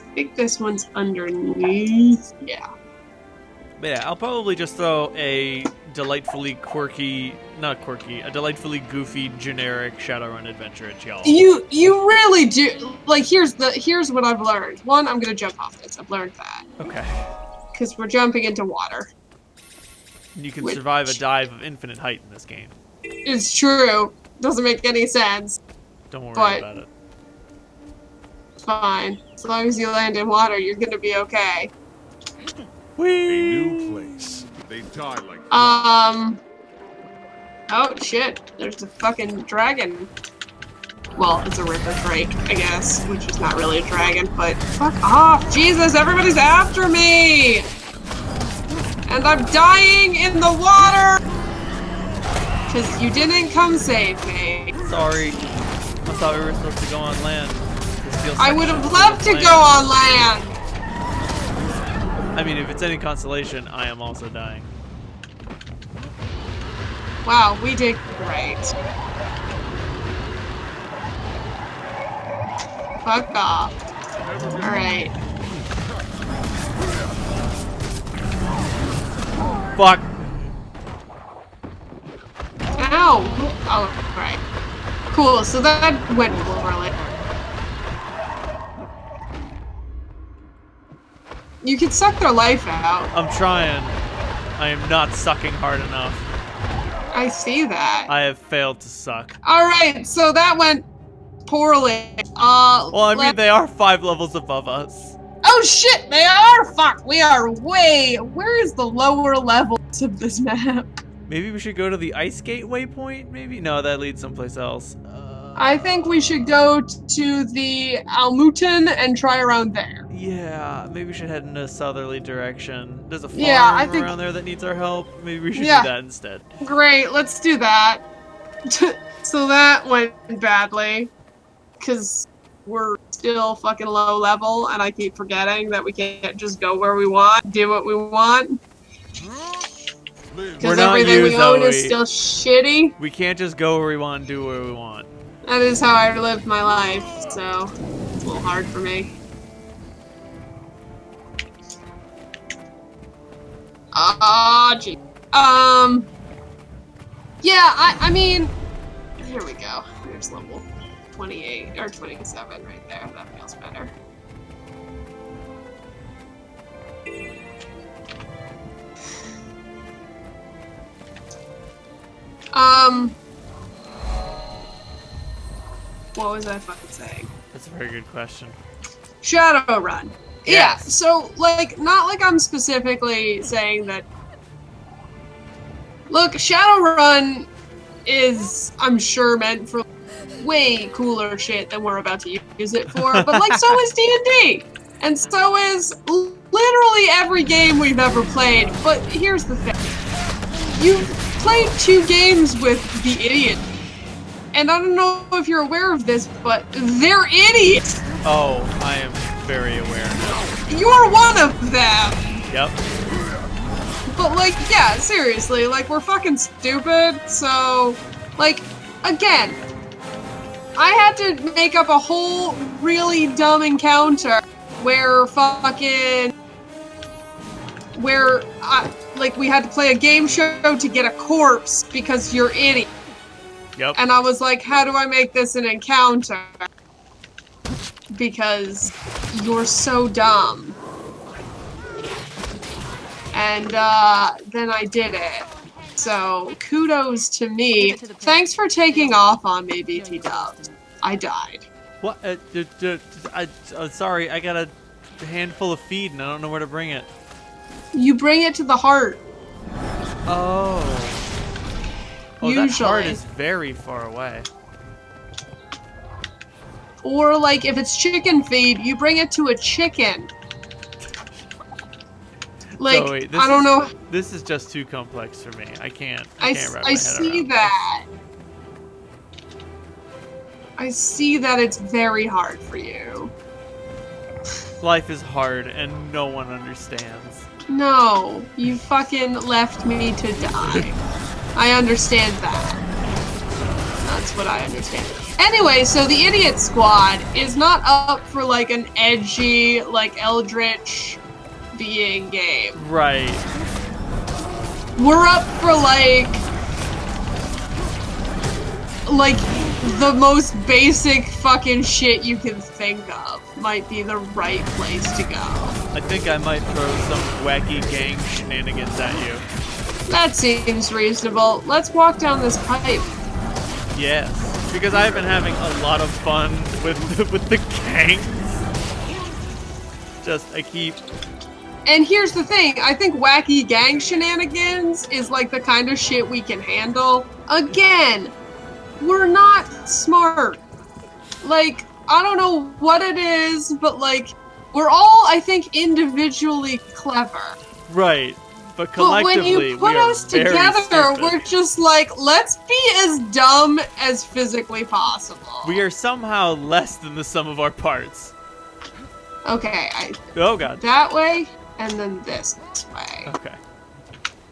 I think this one's underneath. Yeah. But yeah, I'll probably just throw a delightfully goofy, generic Shadowrun adventure at y'all. You really do. Like, here's what I've learned. One, I'm gonna jump off this. I've learned that. Okay. Because we're jumping into water. You can survive a dive of infinite height in this game. It's true. Doesn't make any sense. Don't worry But- about it. Fine. As long as you land in water, you're gonna be okay. A new place. They die like Oh shit. There's a fucking dragon. Well, it's a river drake, I guess, which is not really a dragon, but fuck off! Jesus, everybody's after me! And I'm dying in the water! Because you didn't come save me. Sorry. I thought we were supposed to go on land. This feels I like would have shit loved to land. go on land! I mean, if it's any consolation, I am also dying. Wow, we did great. Fuck off. Alright. Fuck! Ow! Oh, right. Cool, so that went poorly. You can suck their life out. I'm trying. I am not sucking hard enough. I see that. I have failed to suck. Alright, so that went poorly. Well, I mean, they are 5 levels above us. Oh shit, they are! Fuck, we are way... Where is the lower levels of this map? Maybe we should go to the Ice Gate waypoint, maybe? No, that leads someplace else. I think we should go to the Almuten and try around there. Yeah, maybe we should head in a southerly direction. There's a farm I think- around there that needs our help. Maybe we should Yeah. do that instead. Great, let's do that. So that went badly. Because we're still fucking low level, and I keep forgetting that we can't just go where we want, do what we want. We're Because not everything you, we own is Zoe. still shitty. We can't just go where we want and do what we want. That is how I live my life, so it's a little hard for me. Gee. Yeah, I mean, here we go. Here's level 28 or 27 right there. That feels better. What was I fucking saying? That's a very good question. Shadowrun. Yes. Yeah, so, like, not like I'm specifically saying that... Look, Shadowrun is, I'm sure, meant for way cooler shit than we're about to use it for, but, like, so is D&D! And so is literally every game we've ever played, but here's the thing. You've played 2 games with the idiot. And I don't know if you're aware of this, but they're idiots! Oh, I am very aware now. You're one of them! Yep. But, like, yeah, seriously, like, we're fucking stupid, so, like, again, I had to make up a whole really dumb encounter where we had to play a game show to get a corpse because you're idiot. Yep. And I was like, how do I make this an encounter? Because you're so dumb. And then I did it. So kudos to me. Thanks for taking off on me, BT Dubs. I died. What? Sorry, I got a handful of feed and I don't know where to bring it. You bring it to the heart. Oh. Oh, Usually. that heart is very far away. Or, like, if it's chicken feed, you bring it to a chicken. Like, So wait, I don't know. This is just too complex for me. I can't wrap my I head see around that. I see that it's very hard for you. this. Life is hard and no one understands. No, you fucking left me to die. I understand that. That's what I understand. Anyway, so the Idiot Squad is not up for, like, an edgy, like, eldritch being game. Right. We're up for, like, the most basic fucking shit you can think of might be the right place to go. I think I might throw some wacky gang shenanigans at you. That seems reasonable. Let's walk down this pipe. Yes, because I've been having a lot of fun with the gangs. I keep... And here's the thing, I think wacky gang shenanigans is like the kind of shit we can handle. Again, we're not smart. Like, I don't know what it is, but like, we're all, I think, individually clever. Right. But collectively, when you put we are us very together, stupid. we're just like, let's be as dumb as physically possible. We are somehow less than the sum of our parts. Okay, Oh god. that way, and then this way. Okay.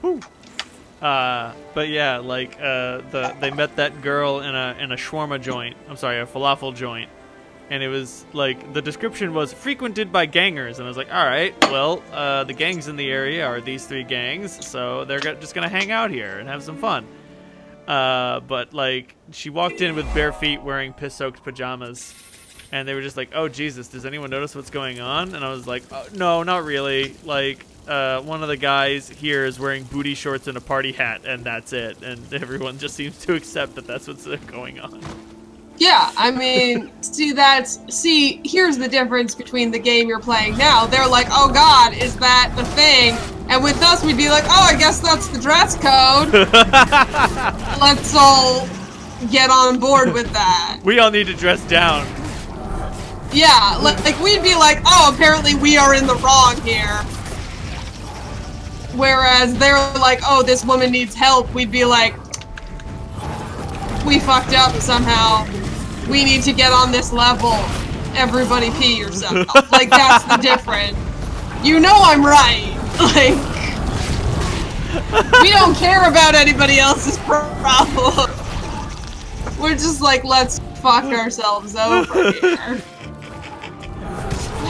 Whew. But yeah, like they met that girl in a shawarma joint. I'm sorry, a falafel joint. And it was like, the description was frequented by gangers, and I was like, all right, well, the gangs in the area are these 3 gangs, so they're just gonna hang out here and have some fun. But like, she walked in with bare feet, wearing piss-soaked pajamas, and they were just like, oh Jesus, does anyone notice what's going on? And I was like, oh, no, not really. Like, one of the guys here is wearing booty shorts and a party hat, and that's it. And everyone just seems to accept that that's what's going on. Yeah, I mean, see, here's the difference between the game you're playing now. They're like, oh god, is that the thing? And with us, we'd be like, oh, I guess that's the dress code. Let's all get on board with that. We all need to dress down. Yeah, like, we'd be like, oh, apparently we are in the wrong here. Whereas they're like, oh, this woman needs help. We'd be like, we fucked up somehow. We need to get on this level. Everybody pee yourself. Like, that's the difference. You know I'm right. Like, we don't care about anybody else's problem. We're just like, let's fuck ourselves over here.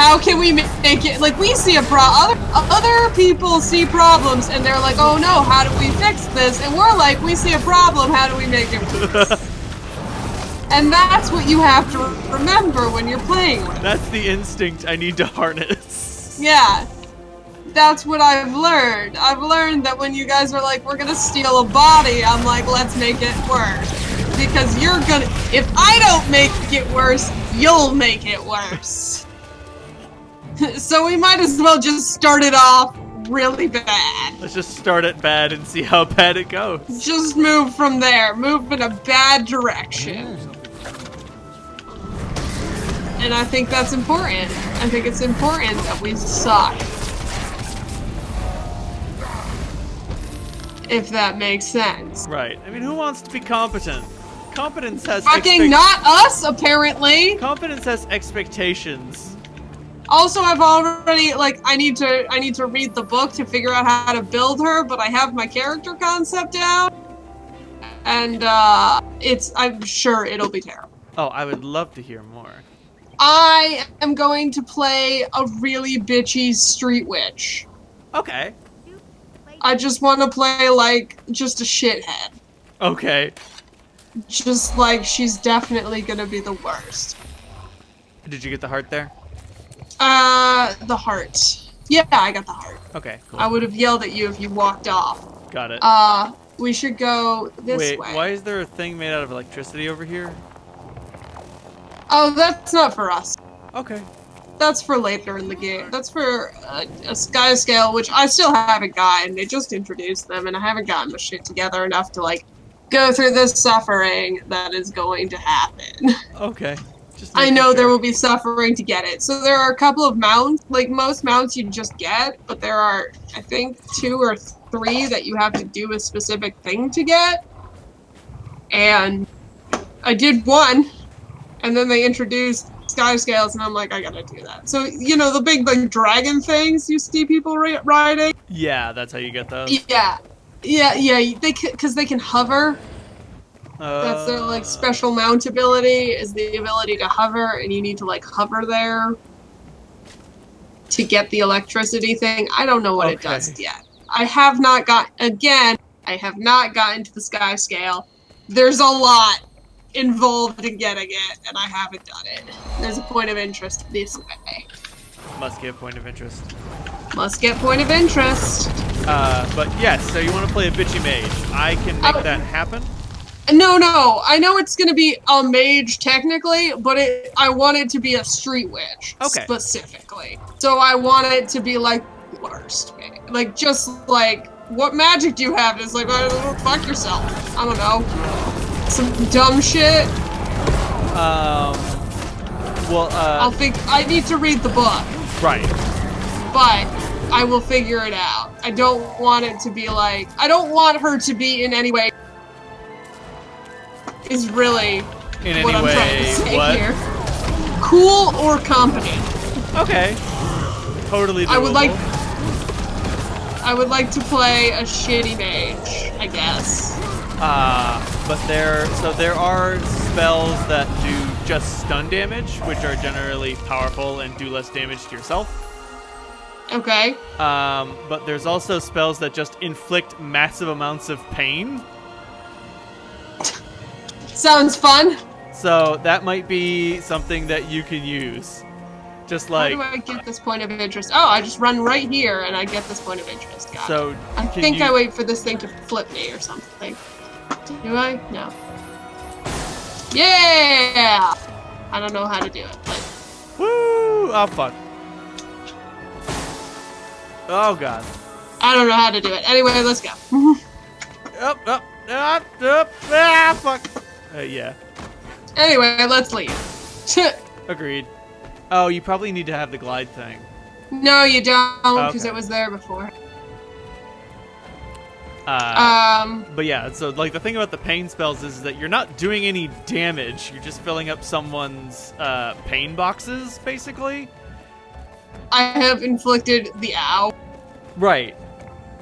How can we make it, like, we see other people see problems, and they're like, oh no, how do we fix this? And we're like, we see a problem, how do we make it worse? And that's what you have to remember when you're playing with it. That's the instinct I need to harness. Yeah. That's what I've learned. I've learned that when you guys are like, we're gonna steal a body, I'm like, let's make it worse. Because if I don't make it worse, you'll make it worse. So we might as well just start it off really bad. Let's just start it bad and see how bad it goes. Just move from there. Move in a bad direction. And I think that's important. I think it's important that we suck. If that makes sense. Right. I mean, who wants to be competent? Competence has fucking not us, apparently. Competence has expectations. Also, I've already, like, I need to read the book to figure out how to build her, but I have my character concept down. And, I'm sure it'll be terrible. Oh, I would love to hear more. I am going to play a really bitchy street witch. Okay. I just want to play, like, just a shithead. Okay. Just, like, she's definitely gonna be the worst. Did you get the heart there? The heart. Yeah, I got the heart. Okay, cool. I would have yelled at you if you walked off. Got it. We should go this way. Wait, why is there a thing made out of electricity over here? Oh, that's not for us. Okay. That's for later in the game. That's for a sky scale, which I still haven't gotten. They just introduced them, and I haven't gotten my shit together enough to, like, go through this suffering that is going to happen. Okay. I know there will be suffering to get it. So there are a couple of mounts, like most mounts you just get, but there are, I think, 2 or 3 that you have to do a specific thing to get. And I did one, and then they introduced sky scales, and I'm like, I gotta do that. So, you know, the big, like, dragon things you see people riding? Yeah, that's how you get those? Yeah. Yeah, because they can hover. That's their, like, special mount ability, is the ability to hover, and you need to, like, hover there to get the electricity thing. I don't know what it does yet. I have not gotten to the sky scale. There's a lot involved in getting it, and I haven't done it. There's a point of interest this way. Must get point of interest. Must get point of interest. But yes, so you want to play a bitchy mage. I can make that happen? No, I know it's gonna be a mage technically, but I want it to be a street witch specifically. So I want it to be like the worst, like just like what magic do you have? It's like fuck yourself. I don't know, some dumb shit. I need to read the book. Right. But I will figure it out. I don't want it to be like I don't want her to be in any way. Is really in what any I'm way, trying to say what? here. Cool or competent. Okay. Totally doable. I would like to play a shitty mage, I guess. But there are spells that do just stun damage, which are generally powerful and do less damage to yourself. Okay. But there's also spells that just inflict massive amounts of pain. Sounds fun. So that might be something that you can use. Just like... How do I get this point of interest? Oh, I just run right here and I get this point of interest. Got it. I think I wait for this thing to flip me or something. Do I? No. Yeah! I don't know how to do it, but... Woo! Oh, fuck. Oh, God. I don't know how to do it. Anyway, let's go. Fuck. Yeah. Anyway, let's leave. Agreed. Oh, you probably need to have the glide thing. No, you don't, because it was there before. But yeah, so like the thing about the pain spells is that you're not doing any damage. You're just filling up someone's pain boxes, basically. I have inflicted the ow. Right.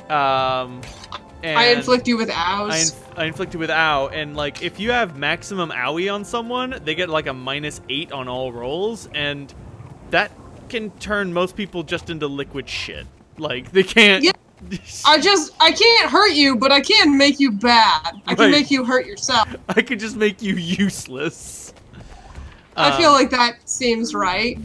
And I inflict you with ows. I inflict you with ow, and like if you have maximum owie on someone, they get like a -8 on all rolls, and that can turn most people just into liquid shit. Like, they can't... Yeah. I can't hurt you, but I can make you bad. I can make you hurt yourself. I could just make you useless. I feel like that seems right.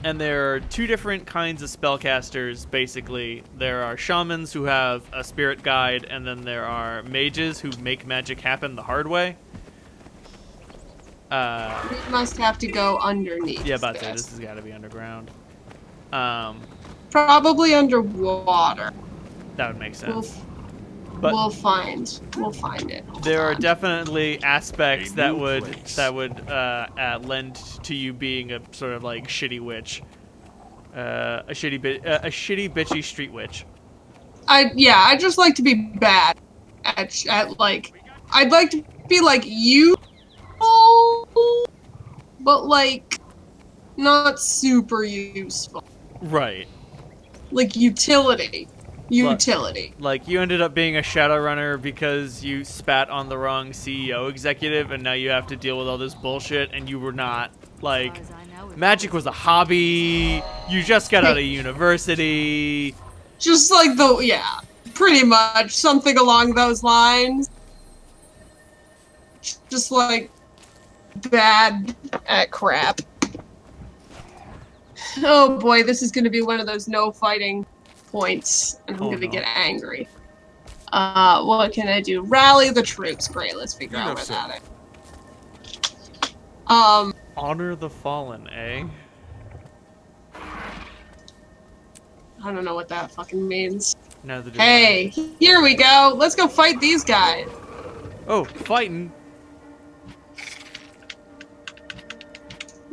And there are two different kinds of spellcasters, basically. There are shamans who have a spirit guide, and then there are mages who make magic happen the hard way. We must have to go underneath. Yeah, about that. This has got to be underground. Probably underwater. That would make sense. We'll find it. There are definitely aspects that would lend to you being a sort of like shitty witch, a shitty bitchy street witch. I just like to be bad at like I'd like to be like you, but like not super useful. Right. Like utility. Like, you ended up being a Shadowrunner because you spat on the wrong CEO executive, and now you have to deal with all this bullshit, and you were not, like, magic was a hobby, you just got out of university. Just like pretty much, something along those lines. Just, like, bad at crap. Oh boy, this is gonna be one of those no fighting points, and I'm gonna get angry. What can I do? Rally the troops. Great, let's figure out where that is. Honor the fallen, eh? I don't know what that fucking means. Neither do Hey, here we go. Let's go fight these guys. Oh, fighting.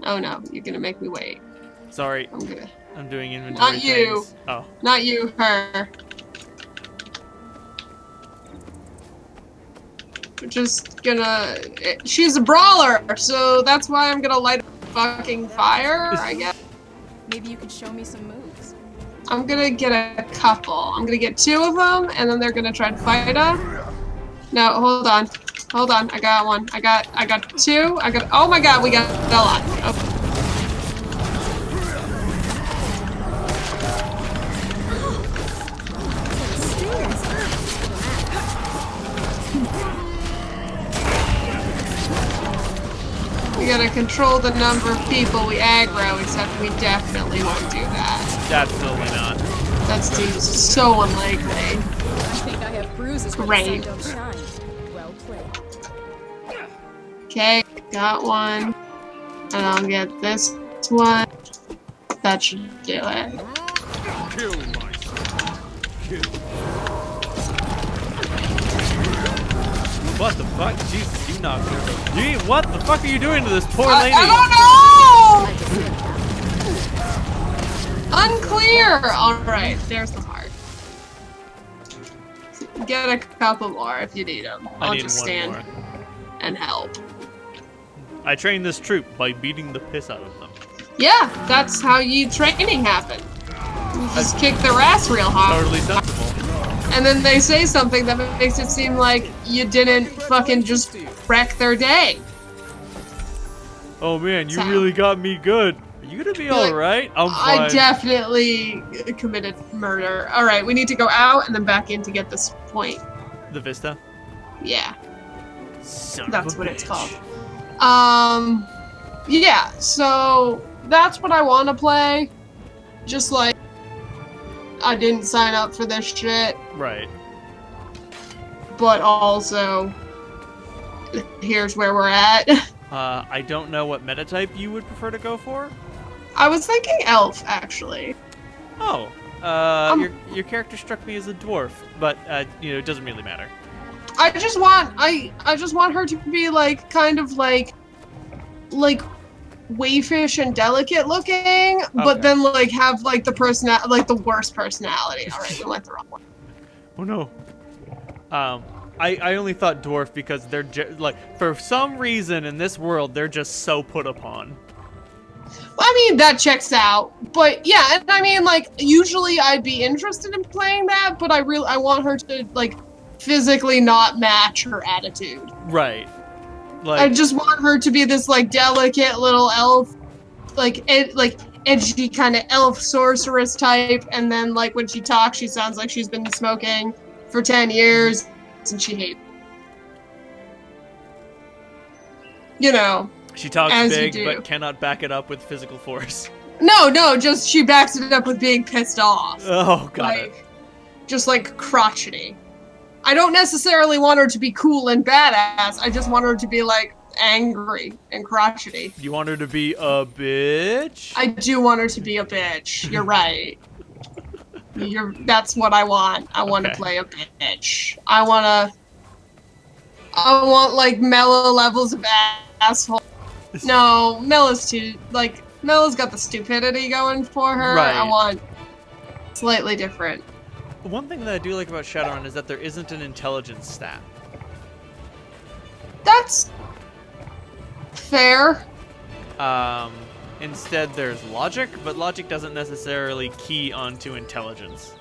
Oh no, you're gonna make me wait. Sorry. I'm doing inventory Not you. things. Oh. Not you, her. We're just gonna... She's a brawler, so that's why I'm gonna light a fucking fire, I guess. Maybe you could show me some moves. I'm gonna get a couple. I'm gonna get 2 of them, and then they're gonna try to fight her. No, hold on. Hold on, I got one. I got 2. Oh my god, we got a lot. Oh. We gotta control the number of people we aggro, except we definitely won't do that. Absolutely not. That seems so unlikely. I think I have bruises where the sun don't shine. Well played. Okay, got one. And I'll get this one. That should do it. Kill myself. Kill. What the fuck? Jesus, you knocked her. Gee, what the fuck are you doing to this poor lady? I don't know! Unclear! Alright, there's the heart. Get a couple more if you need them. I'll just stand and help. I trained this troop by beating the piss out of them. Yeah, that's how training happens. You just kick their ass real hard. Totally sensible. And then they say something that makes it seem like you didn't fucking just wreck their day. Oh man, you really got me good. Are you gonna be alright? I'm fine. I definitely committed murder. Alright, we need to go out and then back in to get this point. The Vista? Yeah. That's what it's called. called. Yeah, so that's what I want to play. Just like, I didn't sign up for this shit. Right. But also, here's where we're at. I don't know what meta type you would prefer to go for. I was thinking elf, actually. Oh, your character struck me as a dwarf, but you know, it doesn't really matter. I just want her to be like kind of like waifish and delicate looking, but then like have like the worst personality. All right, we went the wrong one. Oh no. I only thought dwarf because they're like, for some reason in this world they're just so put upon. Well, I mean, that checks out, but yeah, and I mean, like, usually I'd be interested in playing that, but I want her to like physically not match her attitude. Right. Like, I just want her to be this like delicate little elf, like edgy kind of elf sorceress type, and then like when she talks, she sounds like she's been smoking for 10 years, and she hates. You know. She talks big, but cannot back it up with physical force. No, just she backs it up with being pissed off. Oh, got it. Just like crotchety. I don't necessarily want her to be cool and badass. I just want her to be like angry and crotchety. You want her to be a bitch? I do want her to be a bitch. You're right. That's what I want. I want to play a bitch. I want like mellow levels of asshole. No, Mella's too like Mella's got the stupidity going for her. Right. I want slightly different. One thing that I do like about Shadowrun is that there isn't an intelligence stat. That's fair. Instead, there's logic, but logic doesn't necessarily key onto intelligence.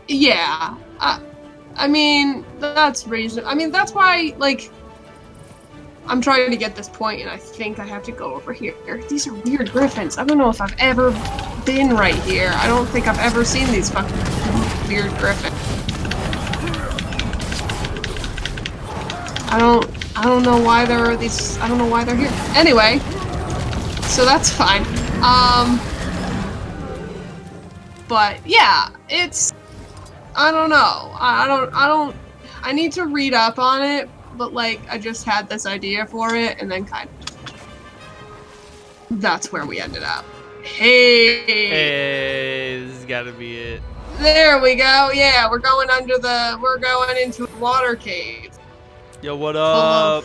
Yeah. I mean, that's reason. I mean, that's why, like, I'm trying to get this point, and I think I have to go over here. These are weird griffins. I don't know if I've ever been right here. I don't think I've ever seen these fucking weird griffins. I don't know why there are these. I don't know why they're here. Anyway, so that's fine. But yeah, it's. I don't know. I need to read up on it. But like, I just had this idea for it, and then kind of that's where we ended up. Hey, this has got to be it. There we go. Yeah, we're going into a water cave. Yo, what up?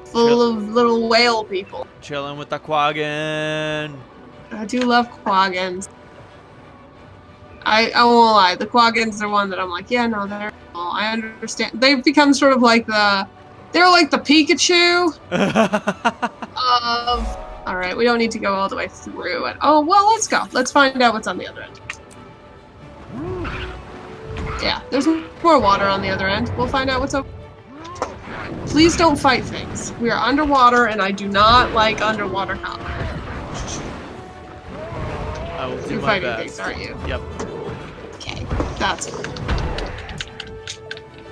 Full of little whale people. Chilling with the quaggan. I do love quaggins. I won't lie, the quaggins are one that I'm like, yeah, no, they're cool. I understand. They've become sort of like they're like the Pikachu of. All right, we don't need to go all the way through it. Oh well, let's go. Let's find out what's on the other end. Yeah, there's more water on the other end. We'll find out what's up. Please don't fight things. We are underwater, and I do not like underwater combat. I will do You're my fighting best. things, aren't you? Yep. Okay, that's cool.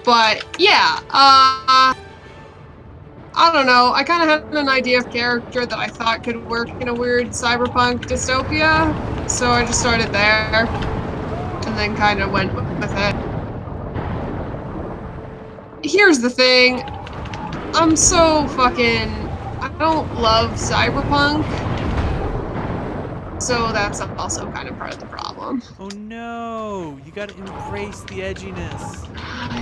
But yeah, I don't know. I kind of had an idea of character that I thought could work in a weird cyberpunk dystopia, so I just started there, and then kind of went with it. Here's the thing. I'm so fucking. I don't love cyberpunk. So that's also kind of part of the problem. Oh no, you gotta embrace the edginess.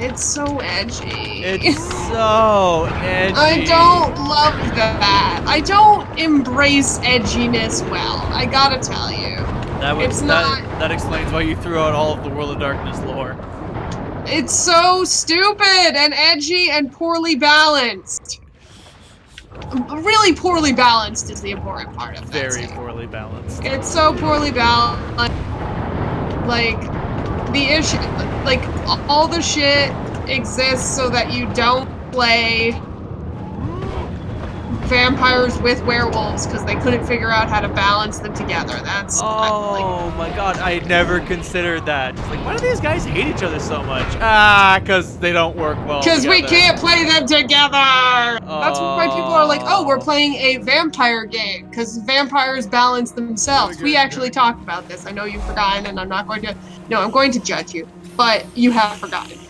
It's so edgy. It's so edgy. I don't love that. I don't embrace edginess well. I gotta tell you. That explains why you threw out all of the World of Darkness lore. It's so stupid and edgy and poorly balanced. Really poorly balanced is the important part of that. Very poorly balanced. It's so poorly balanced. Like, the issue, like, all the shit exists so that you don't play vampires with werewolves because they couldn't figure out how to balance them together. That's my god, I never considered that. Just like, why do these guys hate each other so much? Because they don't work well because we can't play them together. Oh. That's why people are like, oh, we're playing a vampire game because vampires balance themselves. We actually talked about this. I know you've forgotten, and I'm going to judge you, but you have forgotten.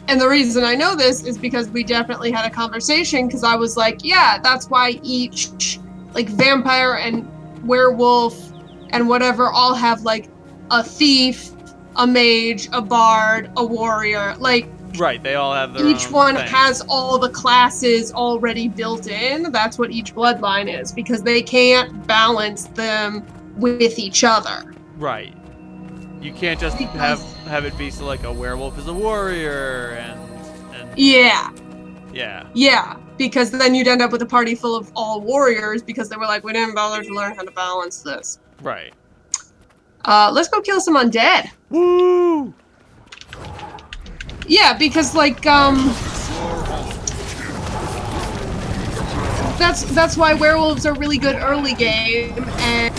And the reason I know this is because we definitely had a conversation because I was like, yeah, that's why each, like, vampire and werewolf and whatever all have, like, a thief, a mage, a bard, a warrior. Like, right, they all have their each own one thing. has all the classes already built in. That's what each bloodline is because they can't balance them with each other. Right. You can't just have it be so like a werewolf is a warrior and yeah, because then you'd end up with a party full of all warriors because they were like, we didn't bother to learn how to balance this. Right. Let's go kill some undead. Woo! Yeah, because like that's why werewolves are really good early game, and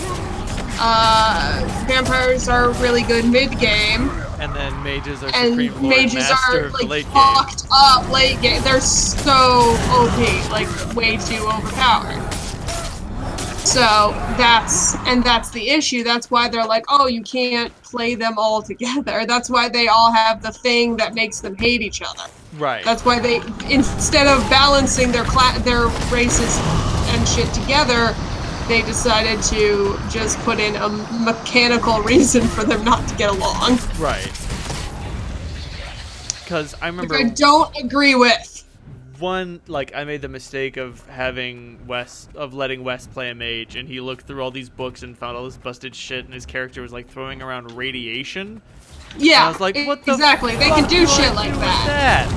vampires are really good mid game. And then mages are supreme lord mages master are of the late game. fucked up late game. They're so OP, like way too overpowered. So that's the issue. That's why they're like, oh, you can't play them all together. That's why they all have the thing that makes them hate each other. Right. That's why they, instead of balancing their races and shit together, they decided to just put in a mechanical reason for them not to get along. Right. Because I remember... Which I don't agree with. I made the mistake of letting Wes play a mage, and he looked through all these books and found all this busted shit, and his character was, like, throwing around radiation. Yeah, and I was like, what the exactly. They can do shit like that.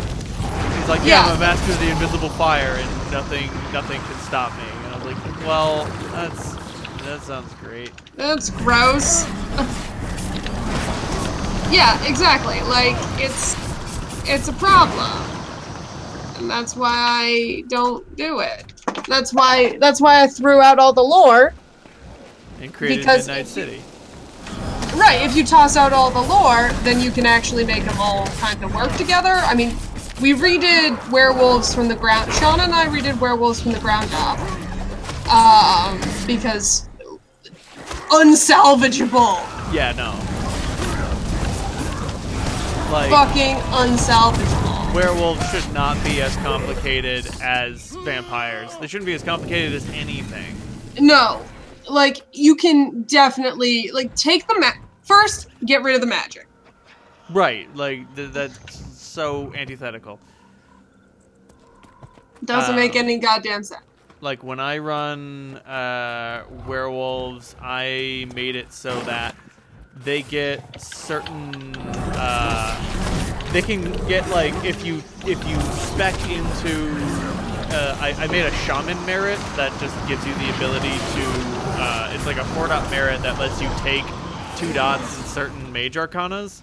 He's like, yeah, I'm a master of the invisible fire, and nothing can stop me. And I was like, well, that sounds great. That's gross. Yeah, exactly. Like, it's a problem. And that's why I don't do it. That's why I threw out all the lore. And created Midnight City. Right, if you toss out all the lore, then you can actually make them all kind of work together. I mean, we redid Werewolves from the ground. Sean and I redid Werewolves from the ground up. Because unsalvageable. Yeah, no. Like, fucking unsalvageable. Werewolves should not be as complicated as vampires. They shouldn't be as complicated as anything. No. Like, you can definitely, like, take the first, get rid of the magic. Right. Like, that's so antithetical. Doesn't make any goddamn sense. Like, when I run werewolves, I made it so that they get certain, they can get, like, if you spec into, I made a shaman merit that just gives you the ability to, it's like a 4-dot merit that lets you take 2 dots in certain mage arcanas.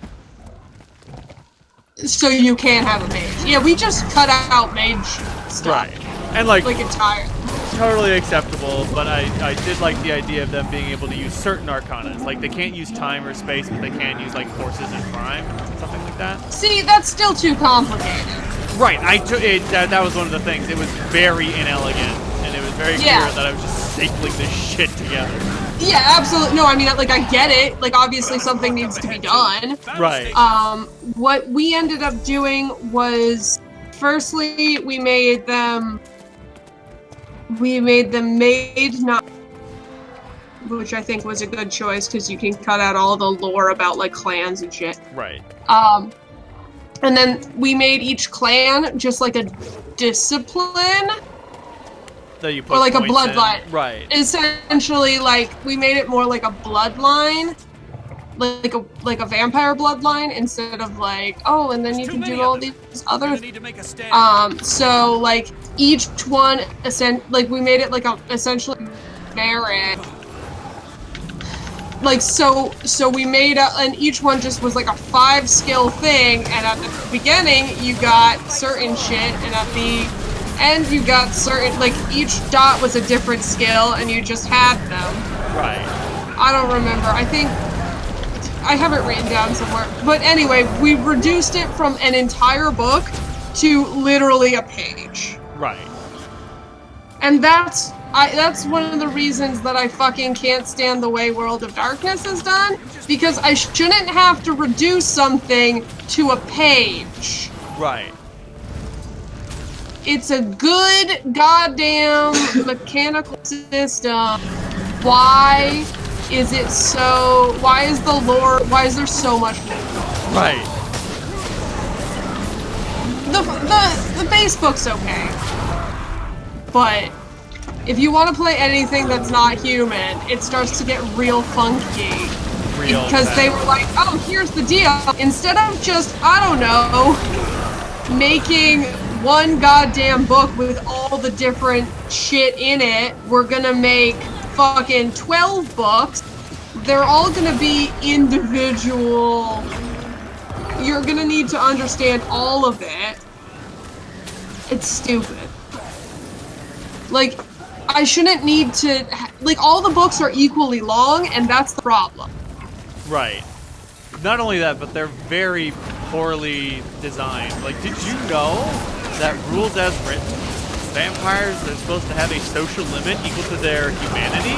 So you can have a mage. Yeah, we just cut out mage stuff. Right. And, like entirely. Totally acceptable, but I did like the idea of them being able to use certain arcanas. Like, they can't use time or space, but they can use, like, forces and crime, something like that. See, that's still too complicated. Right, that was one of the things. It was very inelegant, and it was very clear that I was just stapling this shit together. Yeah, absolutely. No, I mean, like, I get it. Like, obviously something needs to be done. Right. What we ended up doing was, firstly, we made them made not, which I think was a good choice because you can cut out all the lore about, like, clans and shit. Right. And then we made each clan just like a discipline. That you put or like a points bloodline. in. Right. Essentially, like, we made it more like a bloodline. Like a vampire bloodline instead of like, oh, and then you can do all these other so like each one like we made it like a essentially merit. Like so we made and each one just was like a 5-skill thing, and at the beginning you got certain shit, and at the end you got certain, like, each dot was a different skill and you just had them. Right. I don't remember. I think I have it written down somewhere. But anyway, we reduced it from an entire book to literally a page. Right. And that's one of the reasons that I fucking can't stand the way World of Darkness is done, because I shouldn't have to reduce something to a page. Right. It's a good goddamn mechanical system. Why is it so? Why is the lore? Why is there so much lore? Right. The base book's okay, but if you want to play anything that's not human, it starts to get real funky. Because they were like, oh, here's the deal. Instead of just, I don't know, making one goddamn book with all the different shit in it, we're gonna make fucking 12 books. They're all gonna be individual. You're gonna need to understand all of it. It's stupid. Like, I shouldn't need to, like, all the books are equally long, and that's the problem. Right. Not only that, but they're very poorly designed. Like, did you know that rules as written, vampires are supposed to have a social limit equal to their humanity?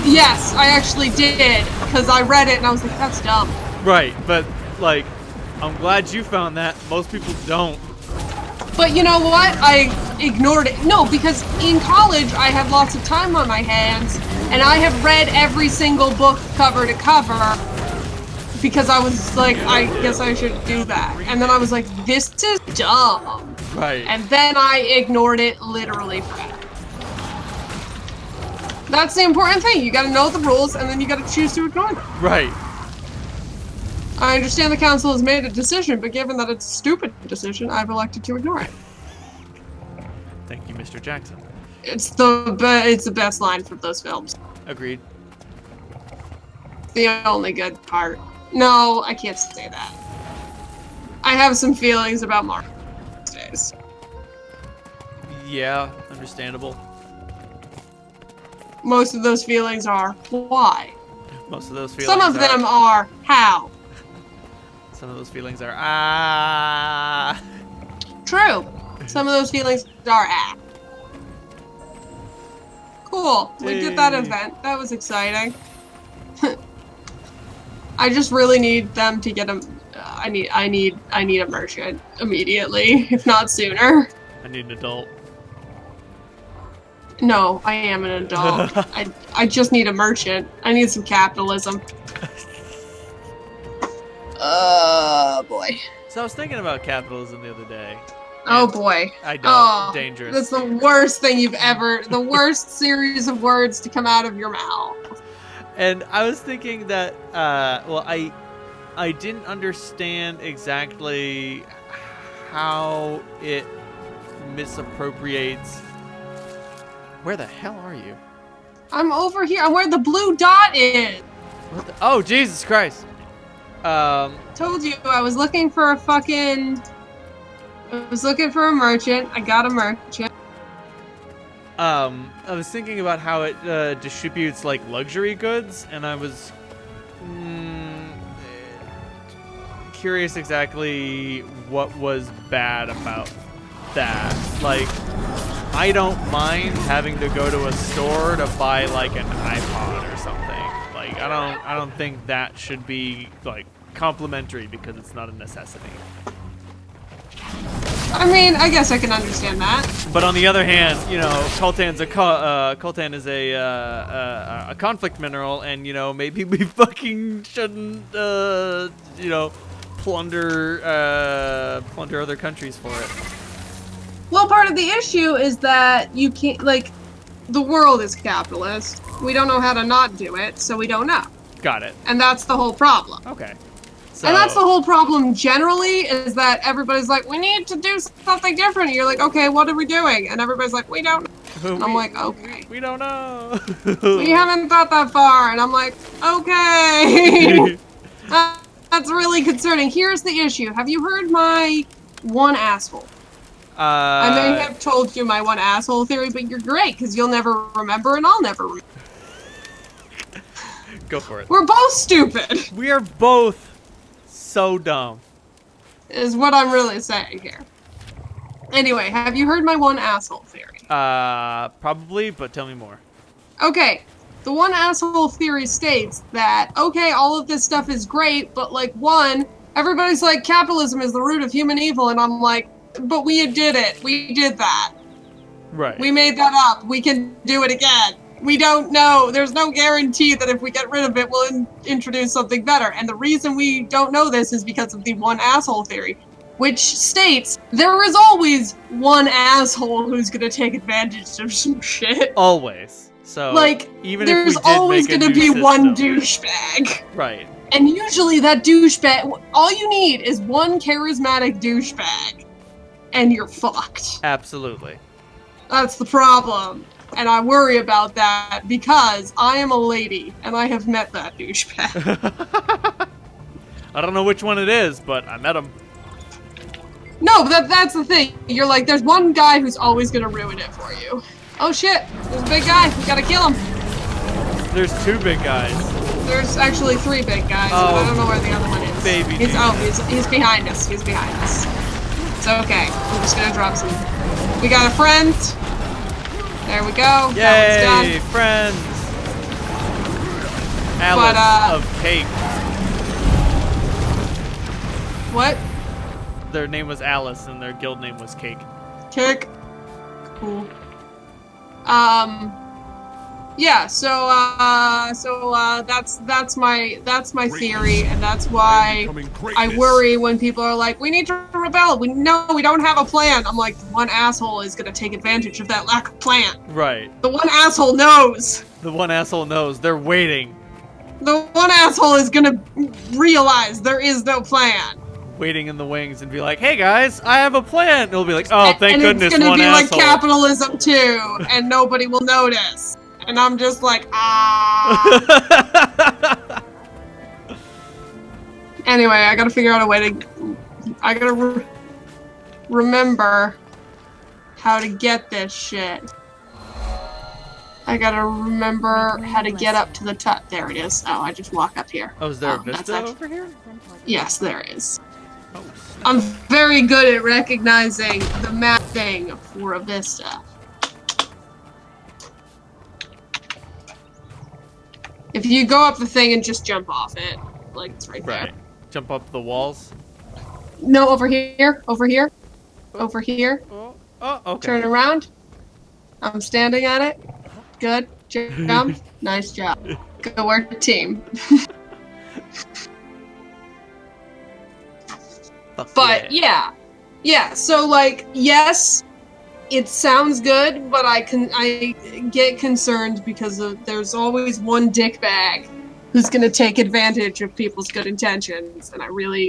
Yes, I actually did, because I read it and I was like, that's dumb. Right, but, like, I'm glad you found that. Most people don't. But you know what? I ignored it. No, because in college I had lots of time on my hands, and I have read every single book cover to cover, because I was like, I guess I should do that. And then I was like, this is dumb. Right. And then I ignored it literally forever. That's the important thing. You gotta know the rules, and then you gotta choose to ignore them. Right. I understand the council has made a decision, but given that it's a stupid decision, I've elected to ignore it. Thank you, Mr. Jackson. It's the best line from those films. Agreed. The only good part. No, I can't say that. I have some feelings about Marvel these days. Yeah, understandable. Most of those feelings are why. Most of those feelings Some of them are how. Some of those feelings are ah. True. Some of those feelings are ah. Cool. We did that event. That was exciting. I just really need them to get a. I need a merchant immediately, if not sooner. I need an adult. No, I am an adult. I just need a merchant. I need some capitalism. Boy. So I was thinking about capitalism the other day. Oh boy. I know. Oh, Dangerous. That's the worst thing you've ever. The worst series of words to come out of your mouth. And I was thinking that, well, I didn't understand exactly how it misappropriates. Where the hell are you? I'm over here. I'm where the blue dot is. What the? Oh, Jesus Christ. Told you I was looking for a fucking. I was looking for a merchant. I got a merchant. I was thinking about how it distributes like luxury goods, and I was curious exactly what was bad about that. Like, I don't mind having to go to a store to buy like an iPod or something. Like, I don't think that should be like complimentary because it's not a necessity. I mean, I guess I can understand that. But on the other hand, you know, coltan is a conflict mineral, and you know, maybe we fucking shouldn't you know, plunder other countries for it. Well, part of the issue is that you can't, like, the world is capitalist. We don't know how to not do it, so we don't know. Got it. And that's the whole problem. Okay. So, and that's the whole problem generally, is that everybody's like, we need to do something different. And you're like, okay, what are we doing? And everybody's like, we don't know. And I'm like, okay. We don't know. We haven't thought that far. And I'm like, okay. That's really concerning. Here's the issue. Have you heard my one asshole? I may have told you my one asshole theory, but you're great, because you'll never remember and I'll never remember. Go for it. We're both stupid. We are both so dumb. Is what I'm really saying here. Anyway, have you heard my one asshole theory? Probably, but tell me more. Okay, the one asshole theory states that, okay, all of this stuff is great, but like, one, everybody's like, capitalism is the root of human evil, and I'm like, but we did it. We did that. Right. We made that up. We can do it again. We don't know. There's no guarantee that if we get rid of it, we'll introduce something better. And the reason we don't know this is because of the one asshole theory, which states there is always one asshole who's going to take advantage of some shit. Always. So, like, even there's if we did always make a going to new be system, one douchebag. Right. And usually that douchebag, all you need is one charismatic douchebag, and you're fucked. Absolutely. That's the problem. And I worry about that because I am a lady, and I have met that douchebag. I don't know which one it is, but I met him. No, but that's the thing. You're like, there's one guy who's always going to ruin it for you. Oh shit! There's a big guy. We gotta kill him. There's 2 big guys. There's actually 3 big guys. Oh, I don't know where the other one is. baby He's Jesus. he's behind us. He's behind us. It's okay. I'm just gonna drop some. We got a friend. There we go. Yay, That one's done. friends. Alice of Cake. What? Their name was Alice, and their guild name was Cake. Cake. Cool. Yeah. So that's my theory, and that's why I worry when people are like, "We need to rebel." We don't have a plan. I'm like, one asshole is gonna take advantage of that lack of plan. Right. The one asshole knows. The one asshole knows. They're waiting. The one asshole is gonna realize there is no plan. Waiting in the wings and be like, "Hey guys, I have a plan." And it'll be like, "Oh, thank goodness, one asshole." And it's gonna be like asshole. capitalism too, and nobody will notice. And I'm just like, Anyway, I gotta figure out a way to. I gotta remember how to get this shit. I gotta remember how to get up to the top. There it is. Oh, I just walk up here. Oh, is there a that's vista over here? Yes, there is. Oh, I'm very good at recognizing the map thing for a vista. If you go up the thing and just jump off it, like it's right there. right. Jump up the walls. No, over here, over here, over here. Oh, okay. Turn around. I'm standing at it. Good. Jump. Nice job. Good work, team. But yeah. So like, yes, it sounds good, but I get concerned because there's always one dickbag who's gonna take advantage of people's good intentions, and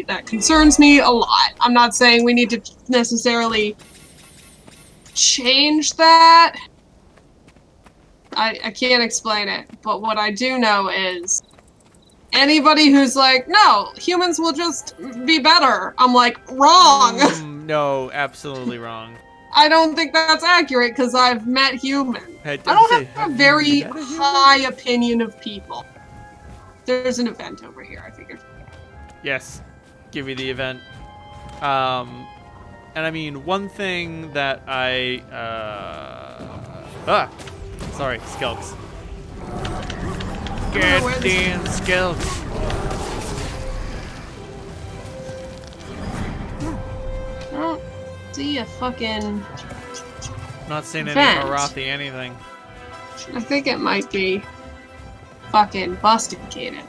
that concerns me a lot. I'm not saying we need to necessarily change that. I can't explain it, but what I do know is anybody who's like, no, humans will just be better. I'm like, wrong. No, absolutely wrong. I don't think that's accurate because I've met humans. Hey, I don't have a very high opinion of people. There's an event over here, I figured. Yes, give me the event. And I mean, one thing that sorry, Skelks. Get in, Skelks. I don't see a fucking... Not seeing any event. Marathi anything. I think it might be fucking busticated.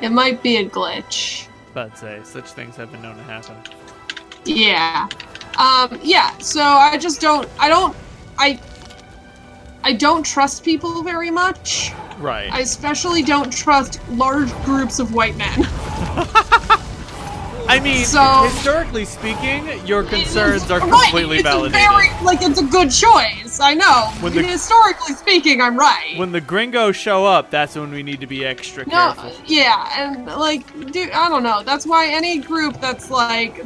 It might be a glitch. But say, such things have been known to happen. Yeah. Yeah, so I just don't... I don't trust people very much. Right. I especially don't trust large groups of white men. I mean, so, historically speaking, your concerns are completely validated. It's a good choice. I know. Historically speaking, I'm right. When the gringos show up, that's when we need to be extra careful. Yeah, and like, dude, I don't know. That's why any group that's like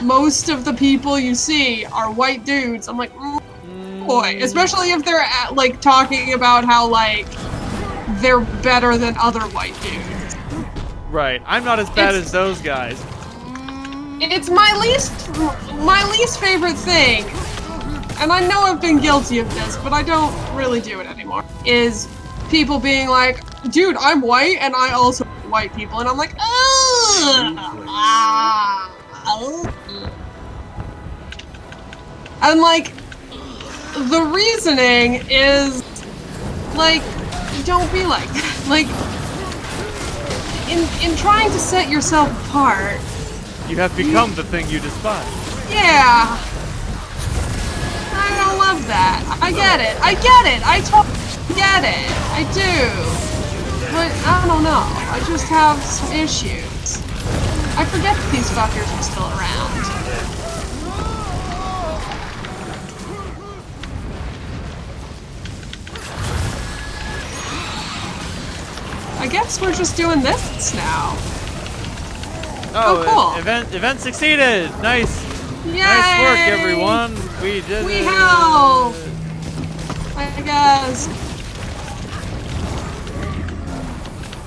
most of the people you see are white dudes. I'm like, boy, especially if they're like talking about how like they're better than other white dudes. Right, I'm not as bad as those guys. It's my least favorite thing, and I know I've been guilty of this, but I don't really do it anymore, is people being like, dude, I'm white, and I also hate white people, and I'm like, and like, the reasoning is, like, don't be like that. Like, in trying to set yourself apart, you have become the thing you despise. Yeah. I don't love that. I get it. I totally get it. I do. But I don't know. I just have some issues. I forget that these fuckers are still around. I guess we're just doing this now. Oh, cool. Event succeeded. Nice. Yay! Nice work, everyone. We did We it! helped! I guess.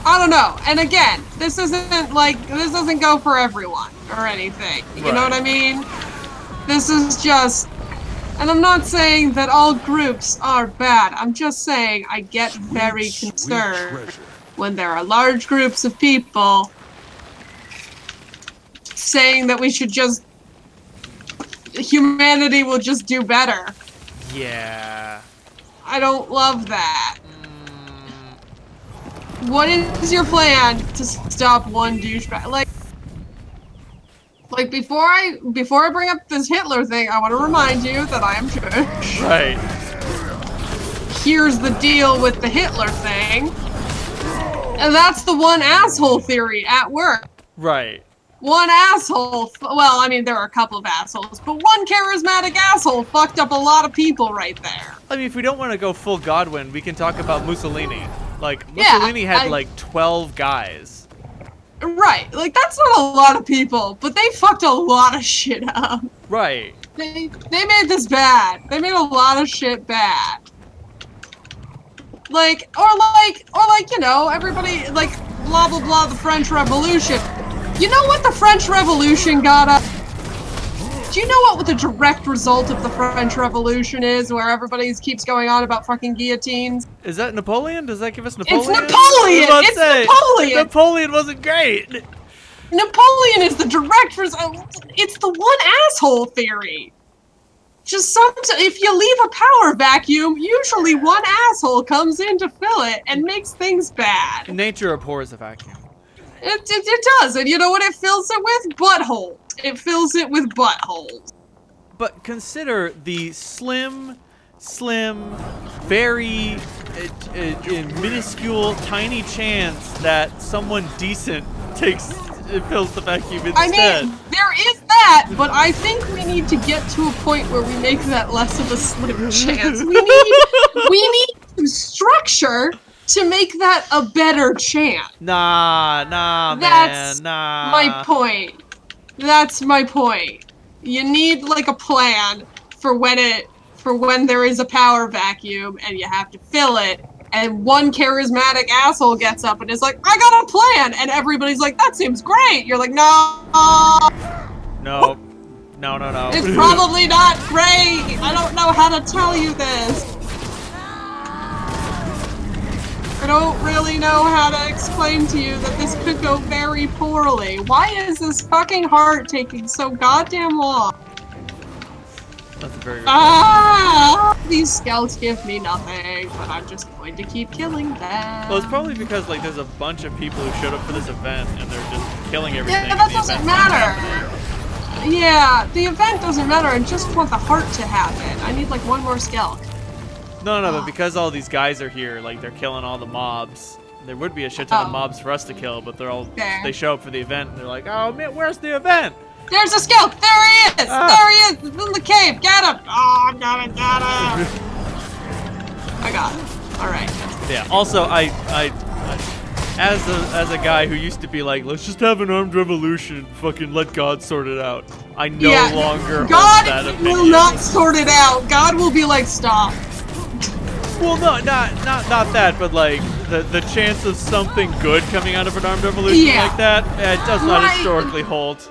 I don't know. And again, this doesn't go for everyone or anything. You know what I mean? This is just, and I'm not saying that all groups are bad. I'm just saying I get very concerned when there are large groups of people saying that we should just, humanity will just do better. Yeah. I don't love that. What is your plan to stop one douchebag? Like before I bring up this Hitler thing, I want to remind you that I am Jewish. Right. Here's the deal with the Hitler thing. And that's the one asshole theory at work. Right. One asshole, well, I mean, there are a couple of assholes, but one charismatic asshole fucked up a lot of people right there. I mean, if we don't want to go full Godwin, we can talk about Mussolini. Like, Mussolini had like 12 guys. Right, like that's not a lot of people, but they fucked a lot of shit up. Right. They made this bad. They made a lot of shit bad. Like, you know, everybody, like, blah blah blah, the French Revolution. You know what the French Revolution got up? Do you know what the direct result of the French Revolution is, where everybody keeps going on about fucking guillotines? Is that Napoleon? Does that give us Napoleon? It's Napoleon! It's Napoleon! Napoleon wasn't great! Napoleon is the direct result. It's the one asshole theory. Just if you leave a power vacuum, usually one asshole comes in to fill it and makes things bad. Nature abhors a vacuum. It does, and you know what it fills it with? Buttholes. It fills it with buttholes. But consider the slim, very minuscule, tiny chance that someone decent fills the vacuum instead. I mean, there is that, but I think we need to get to a point where we make that less of a slim chance. We need some structure to make that a better chance. Nah, That's man, nah. my point. That's my point. You need like a plan for when there is a power vacuum and you have to fill it, and one charismatic asshole gets up and is like, I got a plan, and everybody's like, that seems great. You're like, no. No. It's probably not great. I don't know how to tell you this. I don't really know how to explain to you that this could go very poorly. Why is this fucking heart taking so goddamn long? That's a very good point. These scouts give me nothing, but I'm just going to keep killing them. Well, it's probably because like there's a bunch of people who showed up for this event and they're just killing everything. Yeah, that doesn't matter. Yeah, the event doesn't matter. I just want the heart to happen. I need like one more skelk. No, but because all these guys are here, like they're killing all the mobs. There would be a shit ton of mobs for us to kill, but they show up for the event and they're like, oh man, where's the event? There's a skelk! There he is! There he is! He's in the cave! Get him! Oh, got him! I got him. Alright. Yeah, also, I as a guy who used to be like, let's just have an armed revolution and fucking let God sort it out, I no longer hold that opinion. God will not sort it out. God will be like, stop. Well, no, not that, but like the chance of something good coming out of an armed revolution like that, it does not historically hold.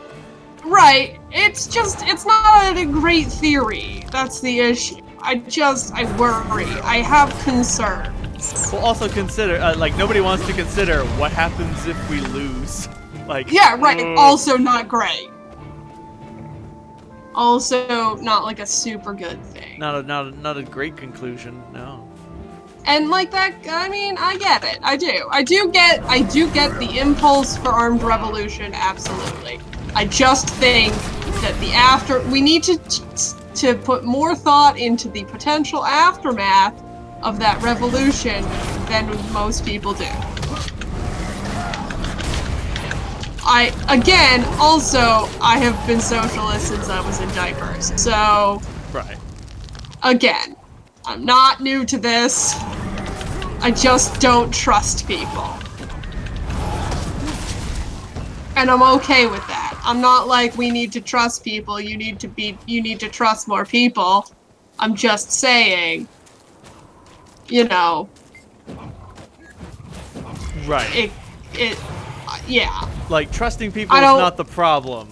Right. It's not a great theory. That's the issue. I worry. I have concerns. Well, also consider, like, nobody wants to consider what happens if we lose. Like. Yeah, right. Also not great. Also not like a super good thing. Not a great conclusion. No. And like that, I mean, I get it. I do get the impulse for armed revolution. Absolutely. I just think that we need to put more thought into the potential aftermath of that revolution than most people do. I have been socialist since I was in diapers, so right. Again, I'm not new to this. I just don't trust people. And I'm okay with that. I'm not like we need to trust people. You need to trust more people. I'm just saying, you know. Right. Yeah. Like, trusting people is not the problem.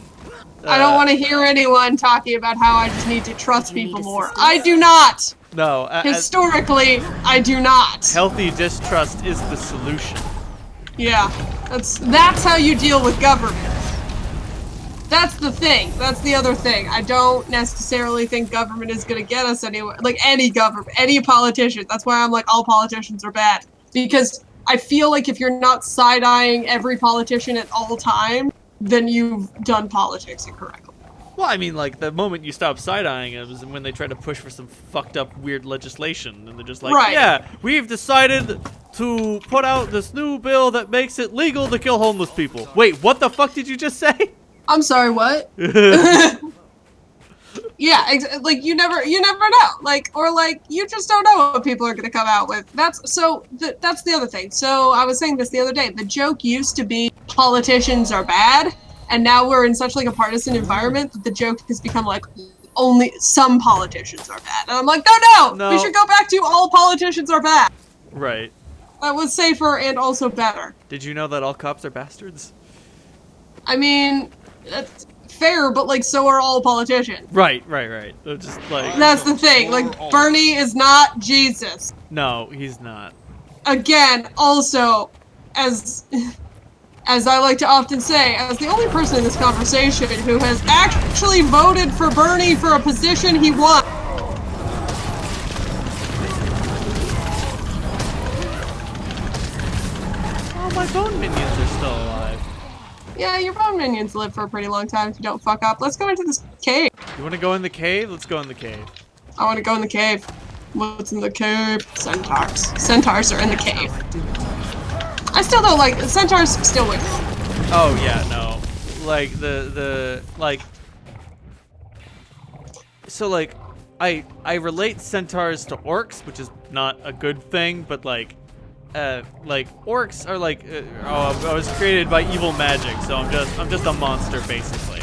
I don't want to hear anyone talking about how I just need to trust people more. I do not! No. Historically, I do not. Healthy distrust is the solution. Yeah. That's how you deal with government. That's the thing. That's the other thing. I don't necessarily think government is going to get us anywhere. Like, any government, any politician. That's why I'm like, all politicians are bad. Because I feel like if you're not side-eyeing every politician at all times, then you've done politics incorrectly. Well, I mean, like, the moment you stop side-eyeing them is when they try to push for some fucked up, weird legislation. And they're just like, yeah, we've decided to put out this new bill that makes it legal to kill homeless people. Wait, what the fuck did you just say? I'm sorry, what? Yeah, like, you never know. Like, or like, you just don't know what people are going to come out with. That's the other thing. So I was saying this the other day. The joke used to be politicians are bad, and now we're in such like a partisan environment that the joke has become like only some politicians are bad. And I'm like, no, we should go back to all politicians are bad. Right. That was safer and also better. Did you know that all cops are bastards? I mean, that's fair, but like, so are all politicians. Right. They're just like... That's the thing. Like, Bernie is not Jesus. No, he's not. Again, also, as I like to often say, as the only person in this conversation who has actually voted for Bernie for a position he won. Oh, my bone minions are still alive. Yeah, your bone minions live for a pretty long time if you don't fuck up. Let's go into this cave. You want to go in the cave? Let's go in the cave. I want to go in the cave. What's in the cave? Centaurs. Centaurs are in the cave. I still don't like... Centaurs still win. Oh, yeah, no. Like, So, like, I relate centaurs to orcs, which is not a good thing, but, like, orcs are like, I was created by evil magic, so I'm just a monster basically.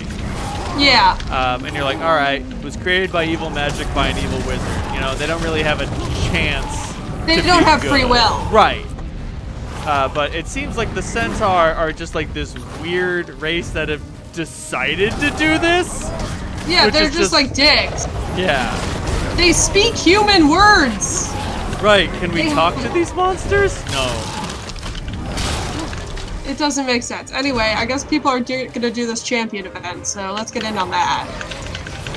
Yeah. And you're like, all right, was created by evil magic by an evil wizard. You know, they don't really have a chance. They don't have free will. Right. But it seems like the centaur are just like this weird race that have decided to do this. Yeah, they're just like dicks. Yeah. They speak human words. Right, can we talk to these monsters? No. It doesn't make sense. Anyway, I guess people are gonna do this champion event, so let's get in on that.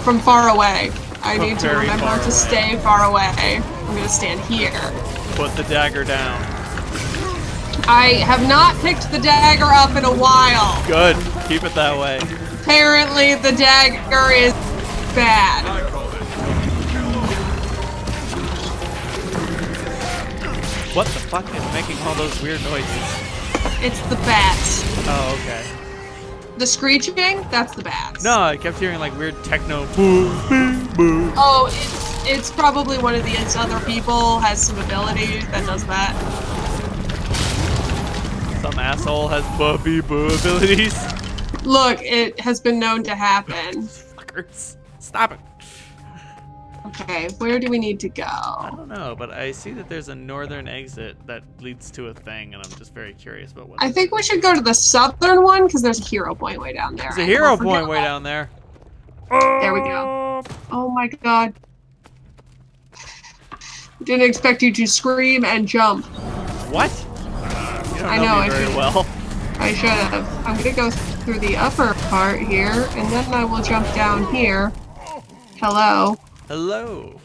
From far away. I need to remember to stay far away. I'm gonna stand here. Put the dagger down. I have not picked the dagger up in a while. Good, keep it that way. Apparently the dagger is bad. What the fuck is making all those weird noises? It's the bats. Oh, okay. The screeching? That's the bats. No, I kept hearing like weird techno boo, boo, boo. Oh, it's probably one of these other people has some ability that does that. Some asshole has bubby boo abilities. Look, it has been known to happen. Fuckers. Stop it. Okay, where do we need to go? I don't know, but I see that there's a northern exit that leads to a thing, and I'm just very curious about what. I think we should go to the southern one, because there's a hero point way down there. There's a hero point way down there. There we go. Oh my god. Didn't expect you to scream and jump. What? You don't know me very well. I should have. I'm gonna go through the upper part here, and then I will jump down here. Hello. Hello.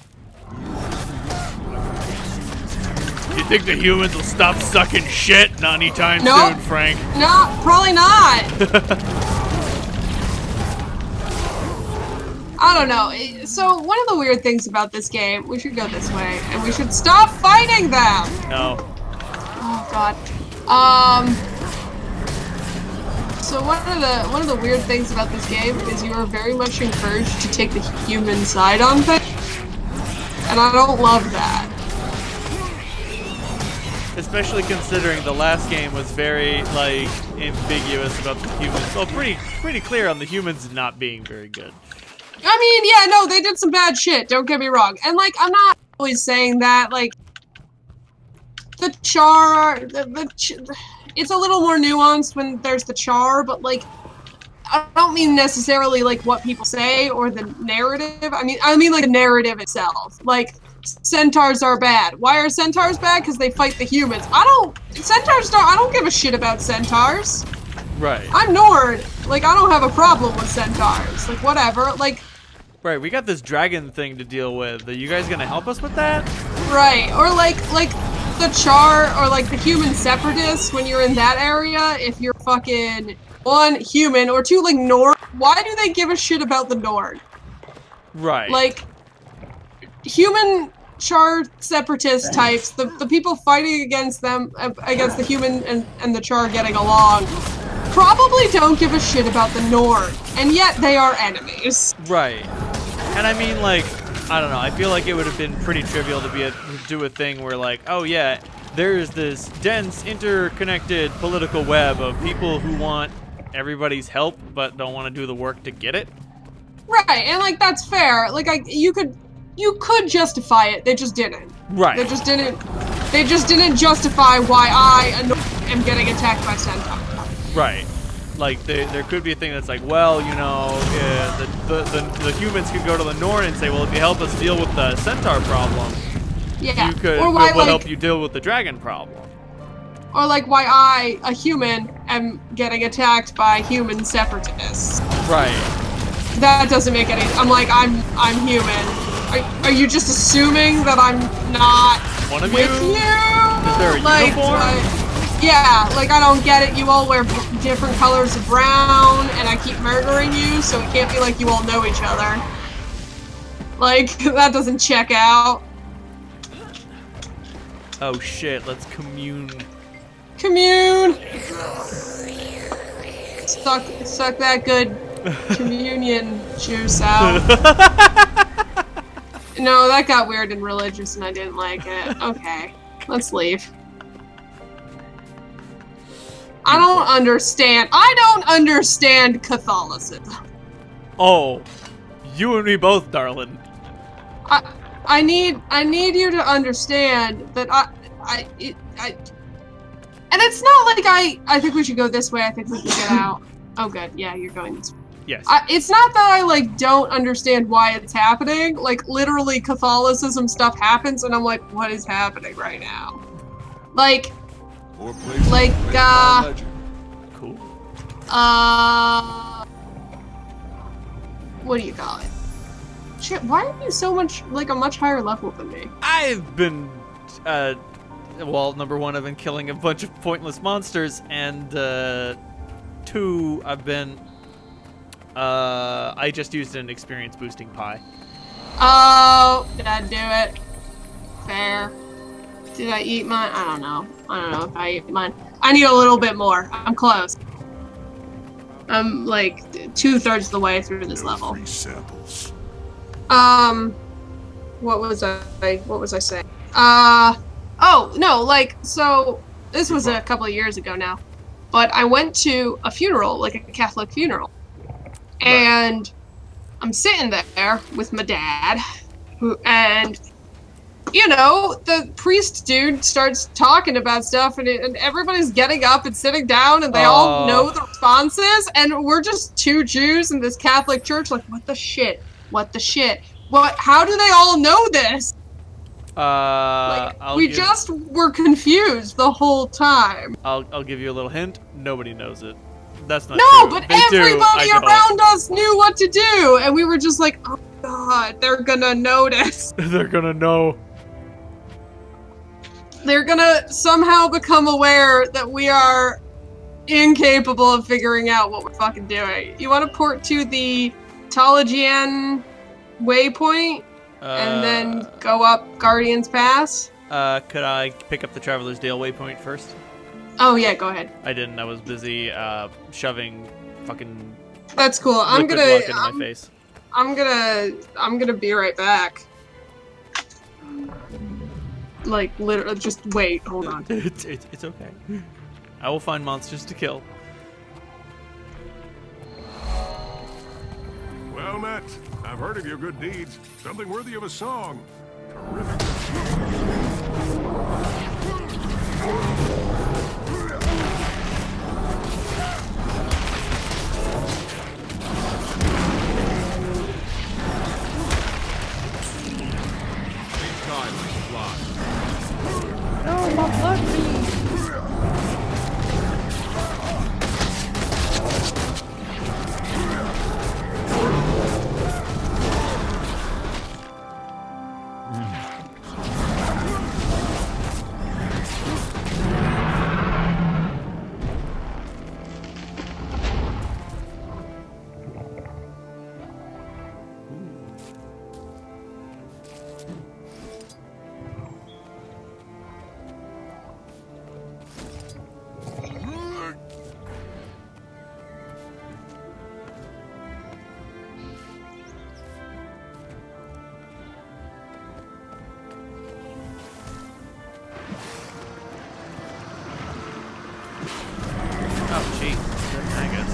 You think the humans will stop sucking shit? Not anytime soon, Frank. No, probably not. I don't know. So one of the weird things about this game, we should go this way, and we should stop fighting them. No. Oh god. So one of the weird things about this game is you are very much encouraged to take the human side on things, and I don't love that. Especially considering the last game was very like ambiguous about the humans. Well, pretty clear on the humans not being very good. I mean, yeah, no, they did some bad shit, don't get me wrong. And, like, I'm not always saying that, like, the char, it's a little more nuanced when there's the char, but, like, I don't mean necessarily, like, what people say or the narrative. I mean, like, the narrative itself. Like, centaurs are bad. Why are centaurs bad? Because they fight the humans. I don't give a shit about centaurs. Right. I'm Nord. Like, I don't have a problem with centaurs. Like, whatever. Like... Right, we got this dragon thing to deal with. Are you guys gonna help us with that? Right. Or, like the char, or, like, the human separatists, when you're in that area, if you're fucking, one, human, or two, like, Nord, why do they give a shit about the Nord? Right. Like, human char separatist types, the people fighting against them, against the human and the char getting along, probably don't give a shit about the Nord, and yet they are enemies. Right. And I mean, like, I don't know, I feel like it would have been pretty trivial to do a thing where, like, oh yeah, there's this dense, interconnected political web of people who want everybody's help but don't want to do the work to get it. Right, and, like, that's fair. Like, you could justify it, they just didn't. Right. They just didn't justify why I am getting attacked by centaurs. Right. Like, there could be a thing that's like, well, you know, the humans could go to the Nord and say, well, if you help us deal with the centaur problem, yeah. we'll help you deal with the dragon problem. Or, like, why I, a human, am getting attacked by human separatists. Right. That doesn't make any... I'm like, I'm human. Are you just assuming that I'm not One of with you? you? Is there a uniform? Yeah, like, I don't get it. You all wear different colors of brown, and I keep murdering you, so it can't be like you all know each other. Like, that doesn't check out. Oh shit, let's commune. Commune! Suck that good communion juice out. No, that got weird and religious and I didn't like it. Okay, let's leave. I don't understand Catholicism. Oh, you and me both, darling. I need you to understand that and it's not like I think we should go this way, I think we can get out. Oh good, yeah, you're going this way. Yes. It's not that I, like, don't understand why it's happening. Like, literally Catholicism stuff happens and I'm like, what is happening right now? Like, Cool. what do you call it? Shit, why are you so much, like, a much higher level than me? I've been, well, number one, I've been killing a bunch of pointless monsters, and, two, I've been, I just used an experience boosting pie. Oh, did I do it? Fair. Did I eat mine? I don't know. I don't know if I ate mine. I need a little bit more. I'm close. I'm like 2/3 of the way through this level. Free samples. What was I saying? Oh, no, like, so, this was a couple of years ago now, but I went to a funeral, like a Catholic funeral, and I'm sitting there with my dad, and, you know, the priest dude starts talking about stuff, and everybody's getting up and sitting down, and they all know the responses, and we're just two Jews in this Catholic church, like, what the shit? What the shit? How do they all know this? We just were confused the whole time. I'll give you a little hint. Nobody knows it. That's not true. But everybody around us knew what to do, and we were just like, oh god, they're gonna notice. They're gonna know. They're gonna somehow become aware that we are incapable of figuring out what we're fucking doing. You want to port to the Tologian waypoint? And then go up Guardian's Pass? Could I pick up the Traveler's Dale waypoint first? Oh yeah, go ahead. I didn't. I was busy shoving fucking. That's cool. I'm gonna into my face. I'm gonna be right back. Like literally, just wait. Hold on. It's okay. I will find monsters to kill. I've heard of your good deeds. Something worthy of a song. Terrific. Oh, gee. I guess.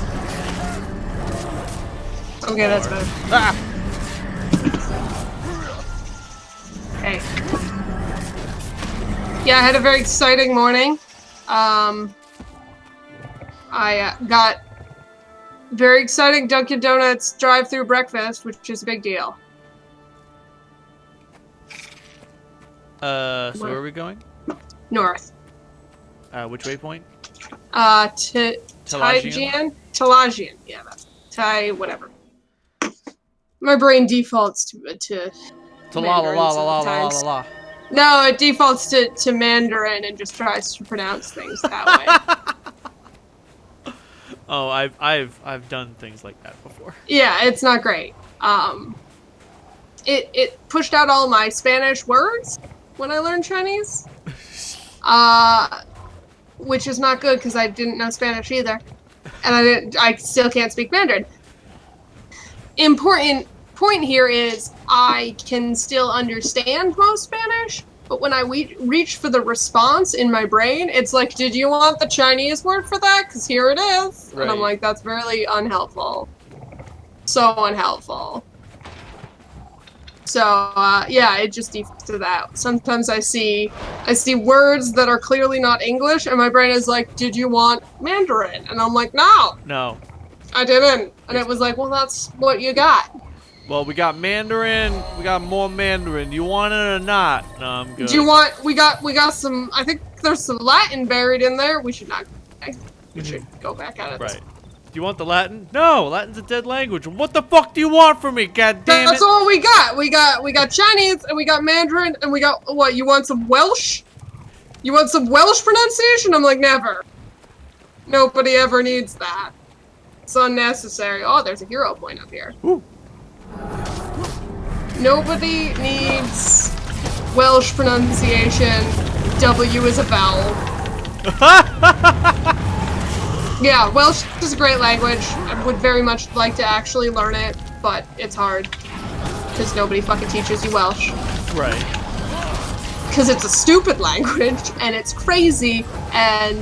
Okay, that's better. Ah! Okay. Yeah, I had a very exciting morning. I got very exciting Dunkin' Donuts drive-through breakfast, which is a big deal. So where are we going? North. Which waypoint? Talajian? Talajian. Yeah, that's whatever. My brain defaults to La la la la la la la sometimes. la. No, it defaults to Mandarin and just tries to pronounce things that way. Oh, I've done things like that before. Yeah, it's not great. It pushed out all my Spanish words when I learned Chinese. Which is not good because I didn't know Spanish either. And I still can't speak Mandarin. Important point here is I can still understand most Spanish, but when I reach for the response in my brain, it's like, did you want the Chinese word for that? Because here it is. Right. And I'm like, that's really unhelpful. So unhelpful. So, yeah, it just defaults to that. Sometimes I see words that are clearly not English, and my brain is like, did you want Mandarin? And I'm like, no. No. I didn't. And it was like, well, that's what you got. Well, we got Mandarin. We got more Mandarin. You want it or not? No, I'm good. Do you want, we got some, I think there's some Latin buried in there. We should not, we should go back out of this. Right. Do you want the Latin? No, Latin's a dead language. What the fuck do you want from me, god damn it? That's all we got. We got Chinese, and we got Mandarin, and we got, what, you want some Welsh? You want some Welsh pronunciation? I'm like, never. Nobody ever needs that. It's unnecessary. Oh, there's a hero point up here. Ooh. Nobody needs Welsh pronunciation. W is a vowel. Yeah, Welsh is a great language. I would very much like to actually learn it, but it's hard. Because nobody fucking teaches you Welsh. Right. Because it's a stupid language, and it's crazy, and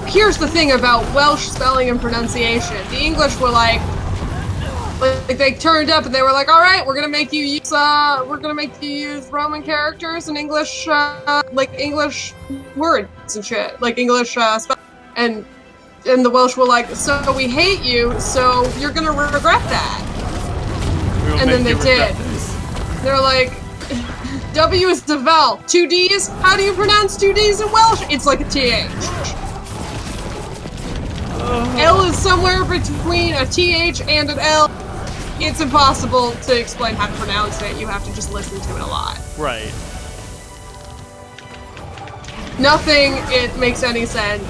here's the thing about Welsh spelling and pronunciation. The English were like they turned up and they were like, all right, we're gonna make you use Roman characters and English like English words and shit, like English and the Welsh were like, so we hate you, so you're gonna regret that. And then they did. They're like, W is the vowel. 2 D's? How do you pronounce 2 D's in Welsh? It's like a TH. L is somewhere between a TH and an L. It's impossible to explain how to pronounce it. You have to just listen to it a lot. Right. Nothing it makes any sense.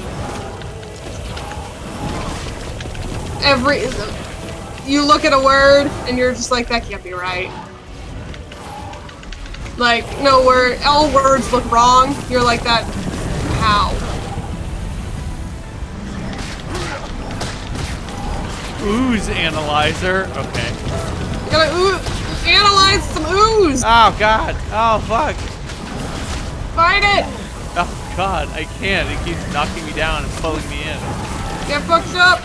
You look at a word and you're just like, that can't be right. Like, no word, all words look wrong. You're like that, how? Ooze analyzer. Okay. You gotta analyze some ooze. Oh god. Oh fuck. Fight it. Oh god, I can't. It keeps knocking me down and pulling me in. Get fucked up.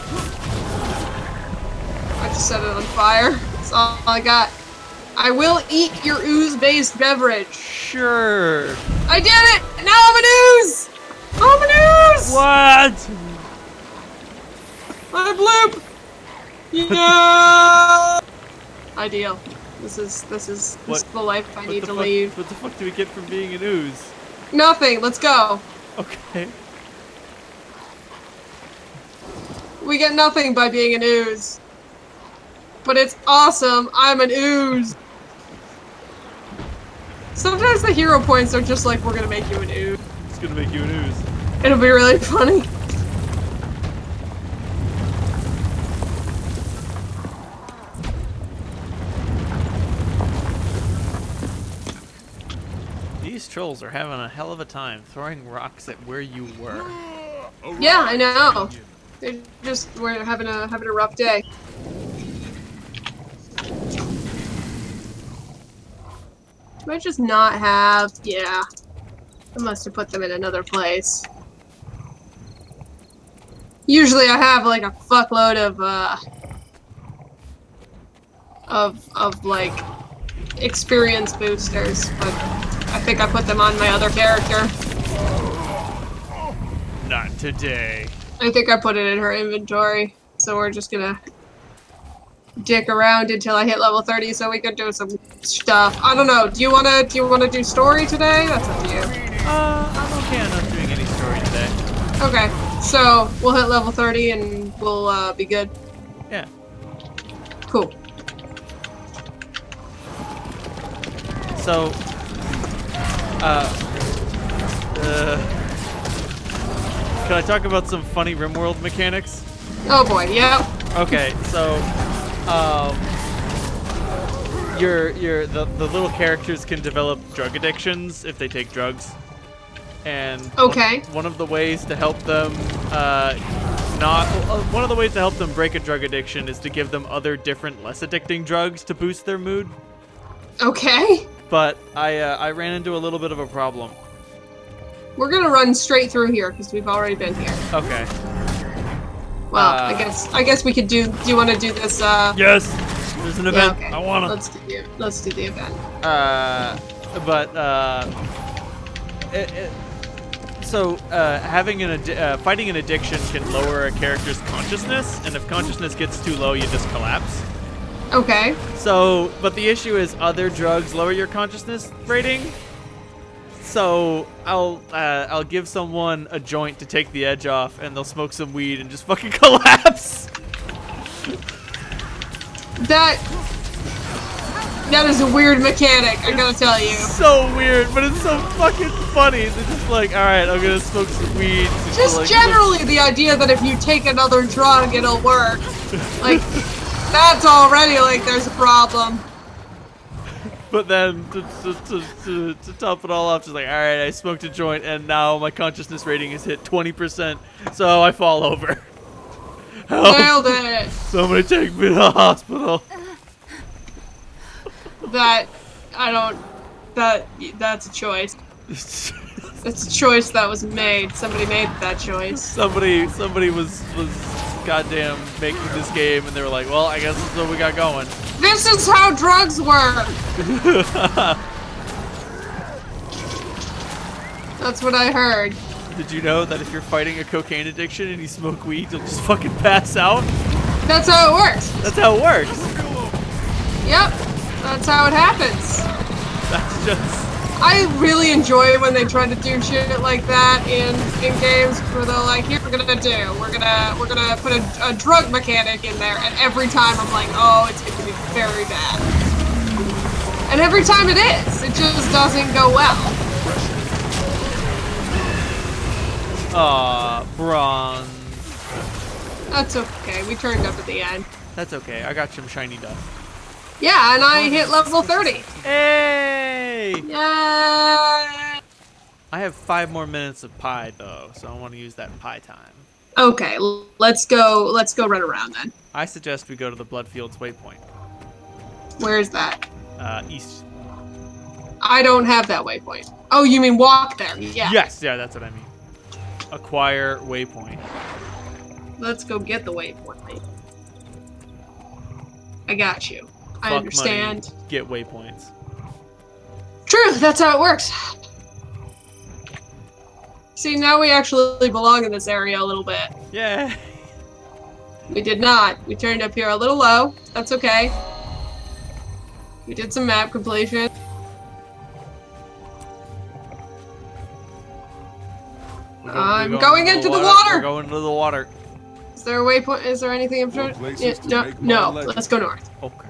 I just set it on fire. That's all I got. I will eat your ooze-based beverage. Sure. I did it! Now I'm an ooze! I'm an ooze! What? I bloop! Yeah! Ideal. This is the life I need to leave. What the fuck do we get from being an ooze? Nothing. Let's go. Okay. We get nothing by being an ooze. But it's awesome. I'm an ooze. Sometimes the hero points are just like, we're gonna make you an ooze. It's gonna make you an ooze. It'll be really funny. These trolls are having a hell of a time throwing rocks at where you were. Yeah, I know. We're having a rough day. Might just not have. Yeah, I must have put them in another place. Usually, I have like a fuckload of like experience boosters, but I think I put them on my other character. Not today. I think I put it in her inventory, so we're just gonna dick around until I hit level 30 so we can do some stuff. I don't know. Do you wanna do story today? That's up to you. I'm okay on not doing any story today. Okay, so we'll hit level 30 and we'll be good. Yeah. Cool. So, can I talk about some funny RimWorld mechanics? Oh boy, yep. Okay, so, the little characters can develop drug addictions if they take drugs, and Okay. one of the ways to help them break a drug addiction is to give them other different less addicting drugs to boost their mood. Okay. But I ran into a little bit of a problem. We're gonna run straight through here because we've already been here. Okay. Well, I guess we could do. Do you want to do this? Yes. There's an event. Yeah, okay. I wanna. Let's do the event. Fighting an addiction can lower a character's consciousness, and if consciousness gets too low, you just collapse. Okay. So, but the issue is other drugs lower your consciousness rating. So I'll give someone a joint to take the edge off, and they'll smoke some weed and just fucking collapse. That is a weird mechanic, I gotta tell you. So weird, but it's so fucking funny. They're just like, all right, I'm gonna smoke some weed. Just like, generally the idea that if you take another drug, it'll work. Like, that's already like there's a problem. But then to top it all off, just like, all right, I smoked a joint, and now my consciousness rating is hit 20%, so I fall over. Help. Nailed it. Somebody take me to the hospital. That's a choice. It's a choice that was made. Somebody made that choice. Somebody was goddamn making this game, and they were like, well, I guess that's what we got going. This is how drugs work. That's what I heard. Did you know that if you're fighting a cocaine addiction and you smoke weed, you'll just fucking pass out? That's how it works. That's how it works. Yep. That's how it happens. That's just... I really enjoy when they try to do shit like that in games where they're like, here's what we're gonna do. We're gonna put a drug mechanic in there, and every time I'm like, oh, it's gonna be very bad. And every time it is. It just doesn't go well. Aw, bronze. That's okay. We turned up at the end. That's okay. I got some shiny dust. Yeah, and I hit level 30. Hey! Yay! I have 5 more minutes of pie though, so I want to use that pie time. Okay, let's go run around then. I suggest we go to the Bloodfields waypoint. Where's that? East. I don't have that waypoint. Oh, you mean walk there? Yeah. Yes, yeah, that's what I mean. Acquire waypoint. Let's go get the waypoint. I got you. I understand. Money, get waypoints. True, that's how it works. See, now we actually belong in this area a little bit. Yeah. We did not. We turned up here a little low. That's okay. We did some map completion. I'm going into the water! We're going into the water. Is there a waypoint? Is there anything in front? No, let's go north. Okay.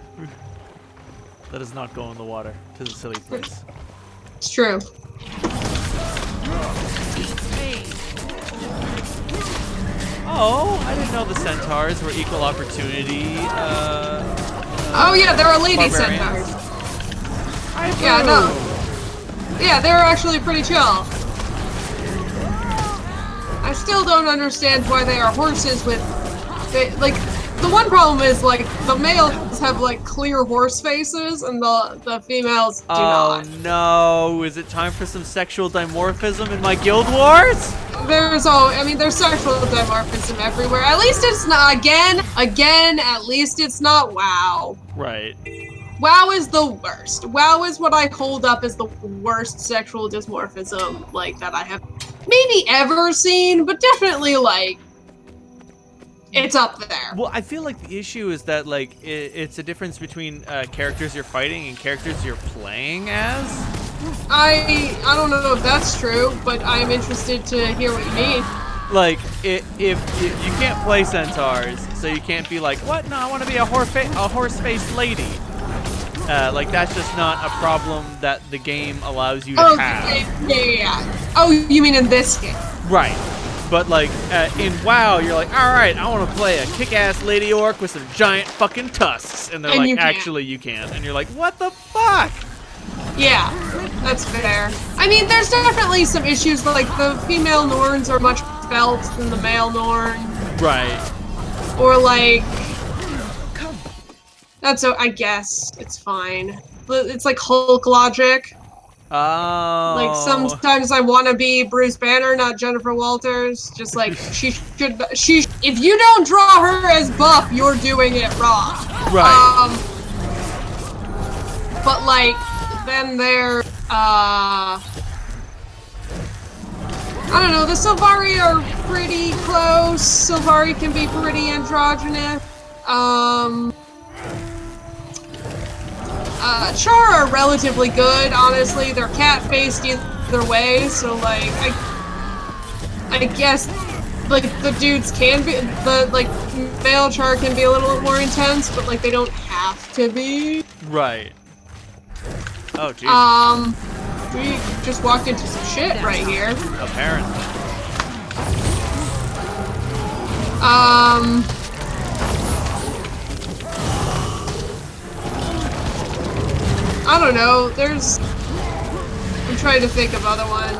Let us not go in the water to the silly place. It's true. Oh, I didn't know the centaurs were equal opportunity. Oh yeah, there are lady barbarians. centaurs. Yeah, no. Yeah, they're actually pretty chill. I still don't understand why they are horses with, the one problem is like the males have like clear horse faces and the females do not. Oh no! Is it time for some sexual dimorphism in my guild wars? There's sexual dimorphism everywhere. At least it's not, again, at least it's not WoW. Right. WoW is the worst. WoW is what I hold up as the worst sexual dimorphism, like, that I have maybe ever seen, but definitely, like, it's up there. Well, I feel like the issue is that, like, it's a difference between characters you're fighting and characters you're playing as. I don't know if that's true, but I'm interested to hear what you mean. Like, if you can't play centaurs, so you can't be like, what? No, I want to be a horse-faced lady. Like, that's just not a problem that the game allows you to have. Yeah. Oh, you mean in this game? Right. But, like, in WoW, you're like, alright, I want to play a kick-ass lady orc with some giant fucking tusks. And they're And like, actually, you can't. And you're like, what the fuck? Yeah, that's fair. I mean, there's definitely some issues, like the female Norns are much felt than the male Norn. Right. Or like, I guess it's fine. It's like Hulk logic. Oh. Like sometimes I want to be Bruce Banner, not Jennifer Walters. Just like if you don't draw her as buff, you're doing it wrong. Right. But like, then there, I don't know, the Sylvari are pretty close. Sylvari can be pretty androgynous. Char are relatively good, honestly. They're cat-faced either way, so like, I guess, like, the dudes can be, male Char can be a little bit more intense, but like, they don't have to be. Right. Oh, jeez. We just walked into some shit right here. Apparently. I don't know, I'm trying to think of other one.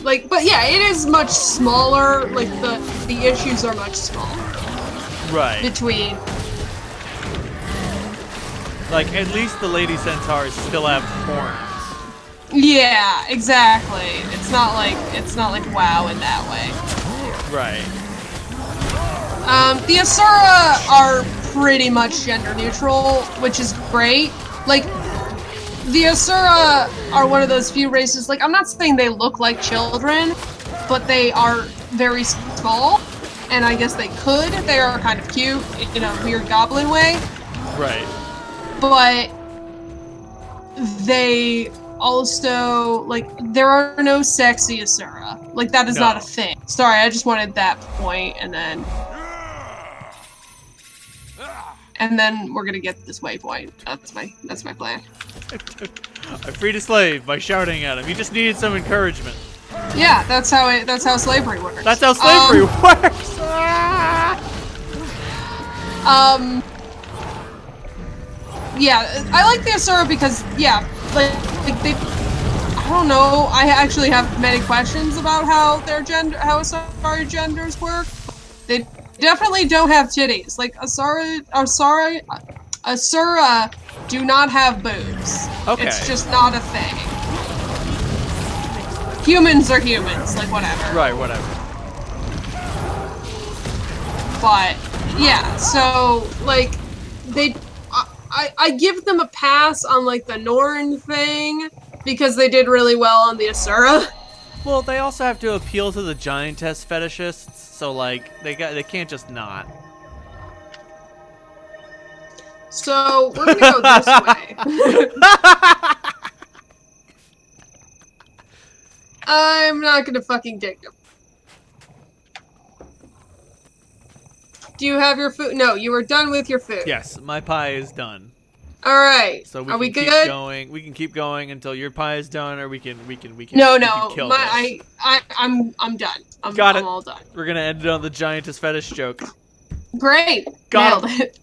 Like, but yeah, it is much smaller, like, the issues are much smaller. Right. Between. Like, at least the lady centaurs still have horns. Yeah, exactly. It's not like WoW in that way. Right. The Asura are pretty much gender neutral, which is great. Like, the Asura are one of those few races, like, I'm not saying they look like children, but they are very small, and I guess they could. They are kind of cute in a weird goblin way. Right. But they also, like, there are no sexy Asura. Like, that is not a thing. Sorry, I just wanted that point, and then we're gonna get this waypoint. That's my plan. I freed a slave by shouting at him. He just needed some encouragement. Yeah, that's how slavery works. That's how slavery works. Yeah, I like the Asura because, yeah, like they, I don't know, I actually have many questions about how Asura genders work. They definitely don't have titties. Like, Asura do not have boobs. Okay. It's just not a thing. Humans are humans, like, whatever. Right, whatever. But, yeah, so, like, I give them a pass on like the Norn thing because they did really well on the Asura. Well, they also have to appeal to the giantess fetishists, so like they can't just not. So we're gonna go this way. I'm not gonna fucking dig them. Do you have your food? No, you are done with your food. Yes, my pie is done. All right. So are we keep good? going. We can keep going until your pie is done, or we can. No, kill I'm done. Got it. I'm all done. We're gonna end it on the giantess fetish joke. Great. Got Nailed it.